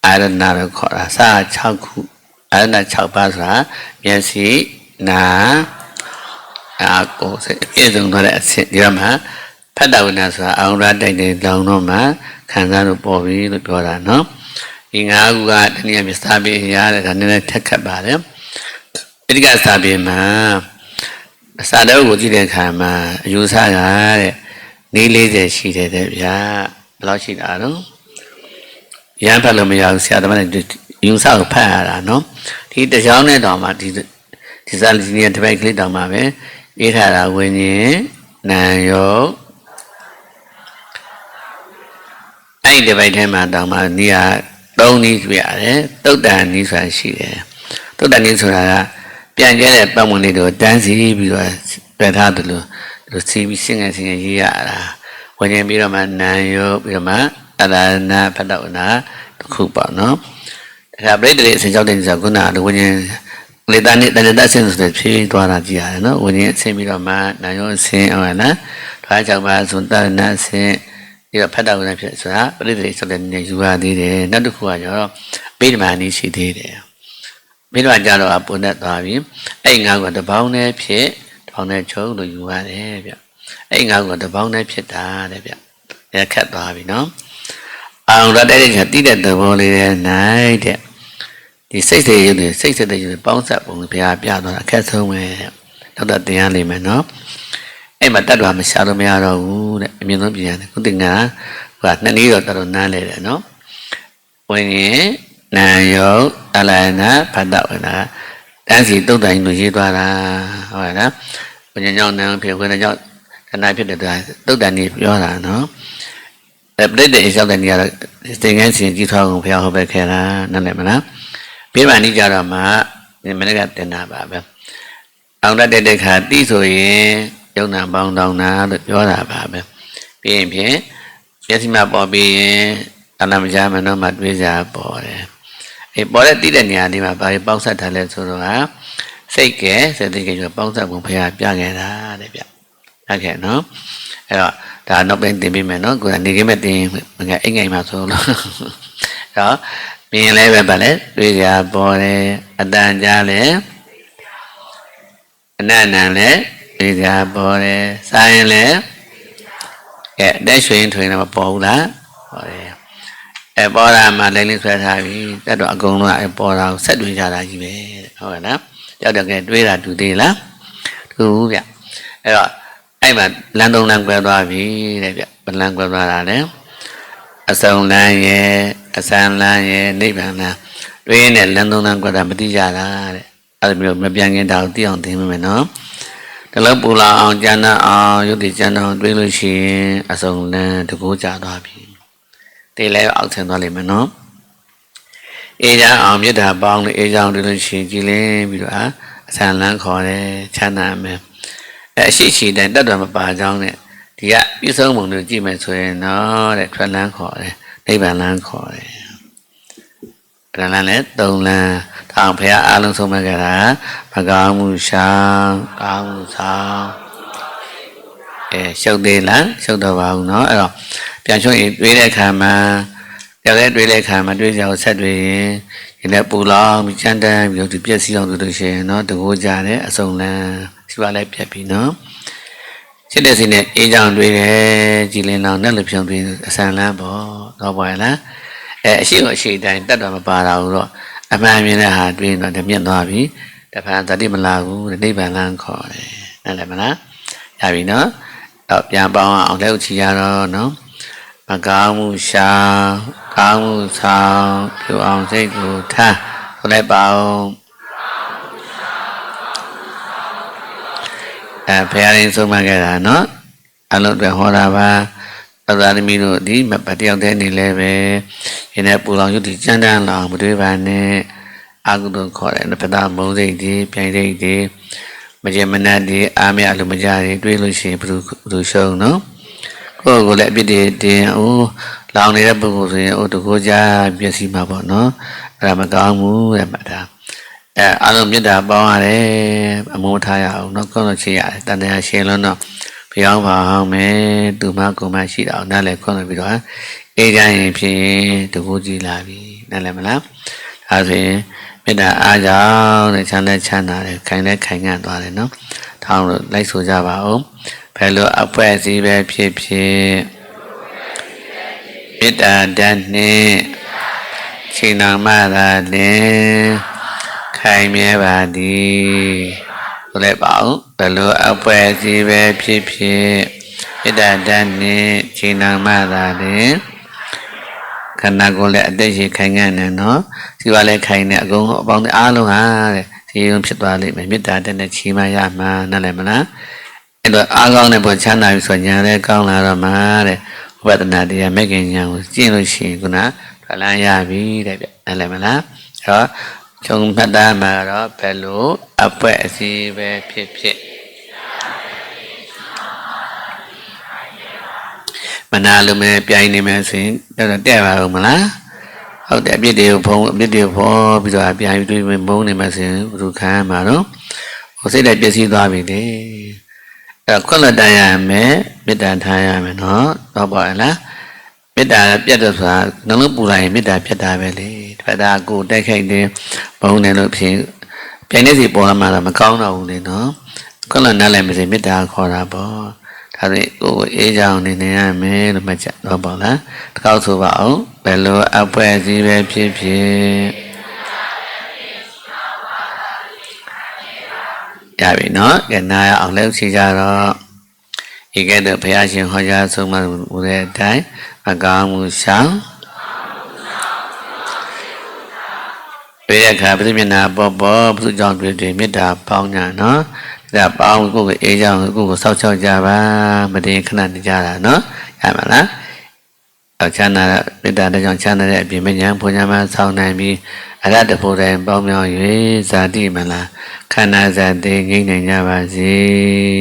အာရဏလို့ခေါ်တာစ6ခုအာရဏ6ပါးဆိုတာမျက်စိနာအာကိုယ်စိတ်ပြည့်စုံသွားတဲ့အဆင့်ဒီမှာဖတ်တဝနာဆိုတာအောင်ရတိုက်တဲ့လောင်တော့မှခံစားလို့ပေါ်ပြီလို့ပြောတာနော်ဒီ၅ခုကတနည်းအားဖြင့်စာပေရတဲ့ဒါနည်းနည်းထက်ခတ်ပါတယ်အဓိကစာပေမှာစာတော်ကိုကြည့်တဲ့အခါမှာအယူဆကတဲ့နေ40ရှိတယ်တဲ့ဗျာဘယ်လောက်ရှိတာတော့ရမ်းဖတ်လို့မရဘူးဆရာသမားတွေယူဆကိုဖတ်ရတာနော်ဒီတကြောင်နဲ့တောင်မှဒီစာလီနီတစ်ပိုက်ကလေးတောင်မှပဲရေးထားတာဝိညာဉ်နာယော အဲ့ဒီဘိုက်ထဲမှာတောင်မှနီးက3နည်းပြရတယ်တုတ်တန်နည်းဆိုတာရှိတယ်တုတ်တန်နည်းဆိုတာကပြန်ကျဲတဲ့ပတ်ဝန်းလေးတို့တန်းစီပြီးတော့ပြထားတယ်လို့စီပြီးစင်ငယ်ရေးရတာဝင်ရင်ပြီးတော့မှနံရုပ်ပြီးတော့မှအရဏဖတ်တော့နာတစ်ခုပေါ့နော်ဒါပြိတ္တိအစဉ်ကြောက်တဲ့ဆိုခုနကဝင်ရင်လေတန်းနဲ့တဏ္ဍအစဉ်ဆိုတဲ့ဖြည်းသွားတာကြည့်ရတယ်နော်ဝင်ရင်အစဉ်ပြီးတော့မှနံရုပ်အစဉ်ဟုတ်လားဒါကြောင့်မှဆိုတဏ္ဍအစဉ်ဒီတော့ဖတ်တော့နာဖြစ်ဆိုတာပြိတ္တိဆိုတဲ့နေယူရသေးတယ်နောက်တစ်ခုကကျတော့ဗိဓမာနည်းရှိသေးတယ်ဗိဓမာကြတော့အပုံနဲ့သွားပြီအဲ့ငါကတပေါင်းနဲ့ဖြစ်တပေါင်းနဲ့ချုံလို့ယူရတယ်ဗျအဲ့ငါကတပေါင်းနဲ့ဖြစ်တာတဲ့ဗျအဲ့ခက်သွားပြီနော်အောင်ရတဲ့ချက်တိတဲ့သဘောလေးနဲ့နိုင်တဲ့ဒီစိတ်စေရုပ်တွေစိတ်ဆက်တဲ့ရုပ်ပေါင်းဆက်ပုံဘုရားပြသွားတာအခက်ဆုံးပဲတော့တော့တင်ရလိမ့်မယ်နော်အဲ့မှာတတ်တော်မရှာလို့မရတော့ဘူးတဲ့အမြင်ဆုံးပြင်ရတယ်ခုတင်ကနှစ်နည်းတော့တော်နားလဲတယ်နော်ဝင်ရင်နာယောအလနာဖတ်တော့နာတန်းစီတုတ်တိုင်းလို့ရေးသွားတာဟုတ်လားဘုညာကြောင့်နာဖြစ်ခွင့်ကြောင့်ခဏဖြစ်တဲ့တုတ်တန်ကြီးပြောတာနော်ပြိတ္တိအရောက်တဲ့နေရာတော့သင်္ကန်းစီကြီးထွားကုန်ဘုရားဟောပဲခဲ့တာနားလည်မလားပြမနိကြတော့မှမနေ့ကတင်တာပါပဲအောင်တတ်တဲ့ခါတိဆိုရင်ယုံနာပေါင်းတောင်းတာလို့ပြောတာပါပဲပြီးရင်ဖြင့်မျက်စိမှာပေါ်ပြီးရင်အနာမကြမနှောမှတွေးကြပေါ်တယ်အဲပေါ်တဲ့တိတဲ့နေရာဒီမှာဘာပေါက်ဆက်ထားလဲဆိုတော့စိတ်ကဲစိတ်ကဲဆိုပေါက်ဆက်ကုန်ဘုရားပြခဲ့တာတဲ့ဗျဟုတ်ကဲ့နော်အဲ့တော့ဒါနောက်ပိုင်းတင်ပေးမယ်နော်ကိုယ်ကနေခင်းမဲ့တင်ငါအိမ်ငိမ်မှာဆိုလို့တော့မြင်လဲပဲဗါလဲတွေ့ကြပေါ်တယ်အတန်ကြားလဲအနန္တန်လဲတွေ့ကြပေါ်တယ်စားရင်လဲကဲတက်ရွှင်ထွင်တော့မပေါ်ဘူးလားပေါ်တယ်အဲပေါ်တာမှလိမ့်လိမ့်ဆွဲထားပြီတက်တော့အကုန်လုံးအဲပေါ်တာကိုဆက်တွေ့ကြတာကြီးပဲဟုတ်ကဲ့နော်ကြောက်တော့ကဲတွေးတာတူသေးလားတူဗျအဲ့တော့အဲ့မှာလမ်းသုံးလမ်းကွဲသွားပြီတဲ့ဗျဘယ်လမ်းကွဲသွားတာလဲအစုံလမ်းရဲ့အစမ်းလမ်းရဲ့နိဗ္ဗာန်လမ်းတွေးနေတဲ့လမ်းသုံးလမ်းကွဲတာမသိကြတာတဲ့အဲ့လိုမျိုးမပြန်ခင်တောင်သိအောင်သိမိမယ်နော်ဒီလိုပူလာအောင်ကျန်တဲ့အောင်ယုတ်တိကျန်အောင်တွေးလို့ရှိရင်အစုံလမ်းတကူကြသွားပြီတေးလဲအောက်ဆင်းသွားလိမ့်မယ်နော်အေးချမ်းအောင်မြတ်တာပေါင်းလို့အေးချမ်းတွေးလို့ရှိရင်ကြည်လင်းပြီးတော့အစမ်းလမ်းခေါ်တယ်ချမ်းသာမယ်အရှိရှိတိုင်းတတ်တော်မပါကြောင်းနဲ့ဒီကပြည့်စုံပုံတွေကြည့်မယ်ဆိုရင်တော့တဲ့ထွက်လန်းခေါ်တယ်နိဗ္ဗာန်လန်းခေါ်တယ်အဲ့ဒါလန်းနဲ့၃လန်းထောင်ဖះအားလုံးဆုံးမခဲ့တာမကောင်းမှုရှောင်ကောင်းမှုဆောင်ရှုပ်သေးလားရှုပ်တော့ပါဘူးเนาะအဲ့တော့ပြန်ချွတ်ရင်တွေးတဲ့အခါမှာကြောက်တဲ့တွေးတဲ့အခါမှာတွေးကြအောင်ဆက်တွေရင်ဒီနဲ့ပူလောင်ပြီးချမ်းတမ်းပြီးတော့ဒီပြည့်စည်အောင်လို့ရှိရင်เนาะတကူကြတယ်အစုံလန်းရှိပါလိုက်ပြတ်ပြီเนาะစစ်တဲ့စီနဲ့အေးချောင်းတွေးတယ်ကြည်လင်းအောင်နဲ့လည်းဖြုံပြီးအဆန်လန်းပေါ့တော့ပါလားအရှိကိုအရှိတိုင်းတတ်တော်မပါတာဘူးတော့အမှန်မြင်တဲ့ဟာတွေးတော့တမြင့်သွားပြီတဖန်တတိမလာဘူးနိဗ္ဗာန်လန်းခေါ်တယ်နားလည်မလားရပြီเนาะတော့ပြန်ပေါင်းအောင်လက်ဥချီရတော့เนาะမကောင်းမှုရှောင်ကောင်းမှုဆောင်ပြုအောင်စိတ်ကိုထားဆိုလိုက်ပါဦးဖះရင်းဆုံးမခဲ့တာเนาะအလုံးတွေဟောတာပါသဒ္ဓသမီးတို့ဒီမပတယောက်တည်းနေလဲပဲဒီနေ့ပူလောင်ရုပ်ဒီကြမ်းတမ်းလောင်မတွေးပါနဲ့အာဟုတုခေါ်တယ်ပဒမုံစိတ်ဒီပြိုင်စိတ်ဒီမကျေမနတ်ဒီအားမရလို့မကြရတွေးလို့ရှိရင်ဘယ်သူရှုံးเนาะကိုယ်ကိုလည်းအပြစ်တွေတင်လောင်နေတဲ့ပုဂ္ဂိုလ်ဆိုရင်တကူကြပြည့်စည်မှာပေါ့เนาะအဲ့ဒါမကောင်းဘူးတဲ့မှတ်တာအားလုံးမေတ္တာပေါင်းရတယ်အမိုးထားရအောင်เนาะကောင်းလို့ချေရတယ်တန်တရားရှင်းလို့တော့ဘုရားပါအောင်မယ်သူမကိုမရှိတော့နားလည်းခွန်းလို့ပြီးတော့အေးကြရင်ဖြင့်တကူကြည်လာပြီနားလည်းမလားဒါဆိုရင်မေတ္တာအားကြောင့်တဲ့ချမ်းလည်းချမ်းသာတယ်ခိုင်လည်းခိုင်ငံ့သွားတယ်เนาะထောင်းလို့လိုက်ဆိုကြပါဦးဘယ်လိုအဖွဲ့အစည်းပဲဖြစ်ဖြစ်မေတ္တာဓာတ်နဲ့ချိန်နာမှသာလည်းခိုင်မြဲပါသည်ဆိုလိုက်ပါဦးဘယ်လိုအဖွဲ့အစည်းပဲဖြစ်ဖြစ်မေတ္တာဓာတ်နဲ့ချိန်နာမှသာလည်းခန္ဓာကိုယ်လည်းအသက်ရှင်ခိုင်ငံ့နေနော်ဒီပါလဲခိုင်နေအကုန်အပေါင်းအားလုံးဟာတဲ့ဒီရုံဖြစ်သွားလိမ့်မယ်မေတ္တာဓာတ်နဲ့ချိန်မှရမှာနားလည်မလားအဲ့တော့အားကောင်းတဲ့ဘုရားချမ်းသာပြီဆိုညာလည်းကောင်းလာတော့မှာတဲ့ဟ ဝိပဿနာတရားမဲ့ခင်ညာကိုကျင့်လို့ရှိရင်ခုနထွလန်းရပြီတဲ့ဗျအဲ့လည်းမလားအဲ့တော့ခြုံမှတ်သားမှာတော့ဘယ်လိုအပွဲအစည်းပဲဖြစ်ဖြစ်မနာလို့မဲပြိုင်နေမယ်ဆိုရင်တော့တဲ့ပါဦးမလားဟုတ်တယ်အပြစ်တွေကိုဖုံးအပြစ်တွေကိုဖော်ပြီးတော့အပြိုင်တွေးမုန်းနေမှဆိုရင်ဘယ်သူခံရမှာတော့ဟိုစိတ်နဲ့ပျက်စီးသွားပြီလေအဲ့ခွင့်လွှတ်တမ်းရမယ်မေတ္တာထားရမယ်နော်တော့ပါလားမေတ္တာပြတ်တော့ဆိုတာနှလုံးပူလာရင်မေတ္တာပြတ်တာပဲလေတပတ်တာကိုတိုက်ခိုက်တယ်ဘုံတယ်လို့ဖြစ်ပြိုင်နေစီပေါ်လာမှတော့မကောင်းတော့ဘူးလေနော်ခွင့်လွှတ်နားလည်းမစိမေတ္တာခေါ်တာပေါ့ဒါဆိုရင်ကိုယ်အေးချောင်းနေနေရမယ်လို့မှတ်ချက်တော့ပေါ့လားတစ်ခေါက်ဆိုပါအောင်ဘယ်လိုအပွဲအစည်းပဲဖြစ်ဖြစ်ရပြီနော်ကဲနားရအောင်လည်းရှိကြတော့ဤကဲ့သို့ဘုရားရှင်ဟောကြားဆုံးမမူတဲ့အတိုင်းမကောင်းမှုရှောင်ဘယ်အခါပြိမျက်နာပေါ်ပေါ်ဘုသူကြောင့်တွေ့မေတ္တာပေါင်းညာနော်ဒါပေါင်းကိုယ်အေးချောင်းကိုယ်စောက်ချောက်ကြပါမတင်ခဏနေကြတာနော်ရပါလားအချမ်းသာမေတ္တာကြောင့်ချမ်းသာတဲ့အပြင်မညာဘုညာမဆောင်းနိုင်ပြီးအရတ္တဖို့တိုင်ပေါင်းမြောင်း၍ဇာတိမလားခန္ဓာဇာတိငြိမ့်နိုင်ကြပါစေ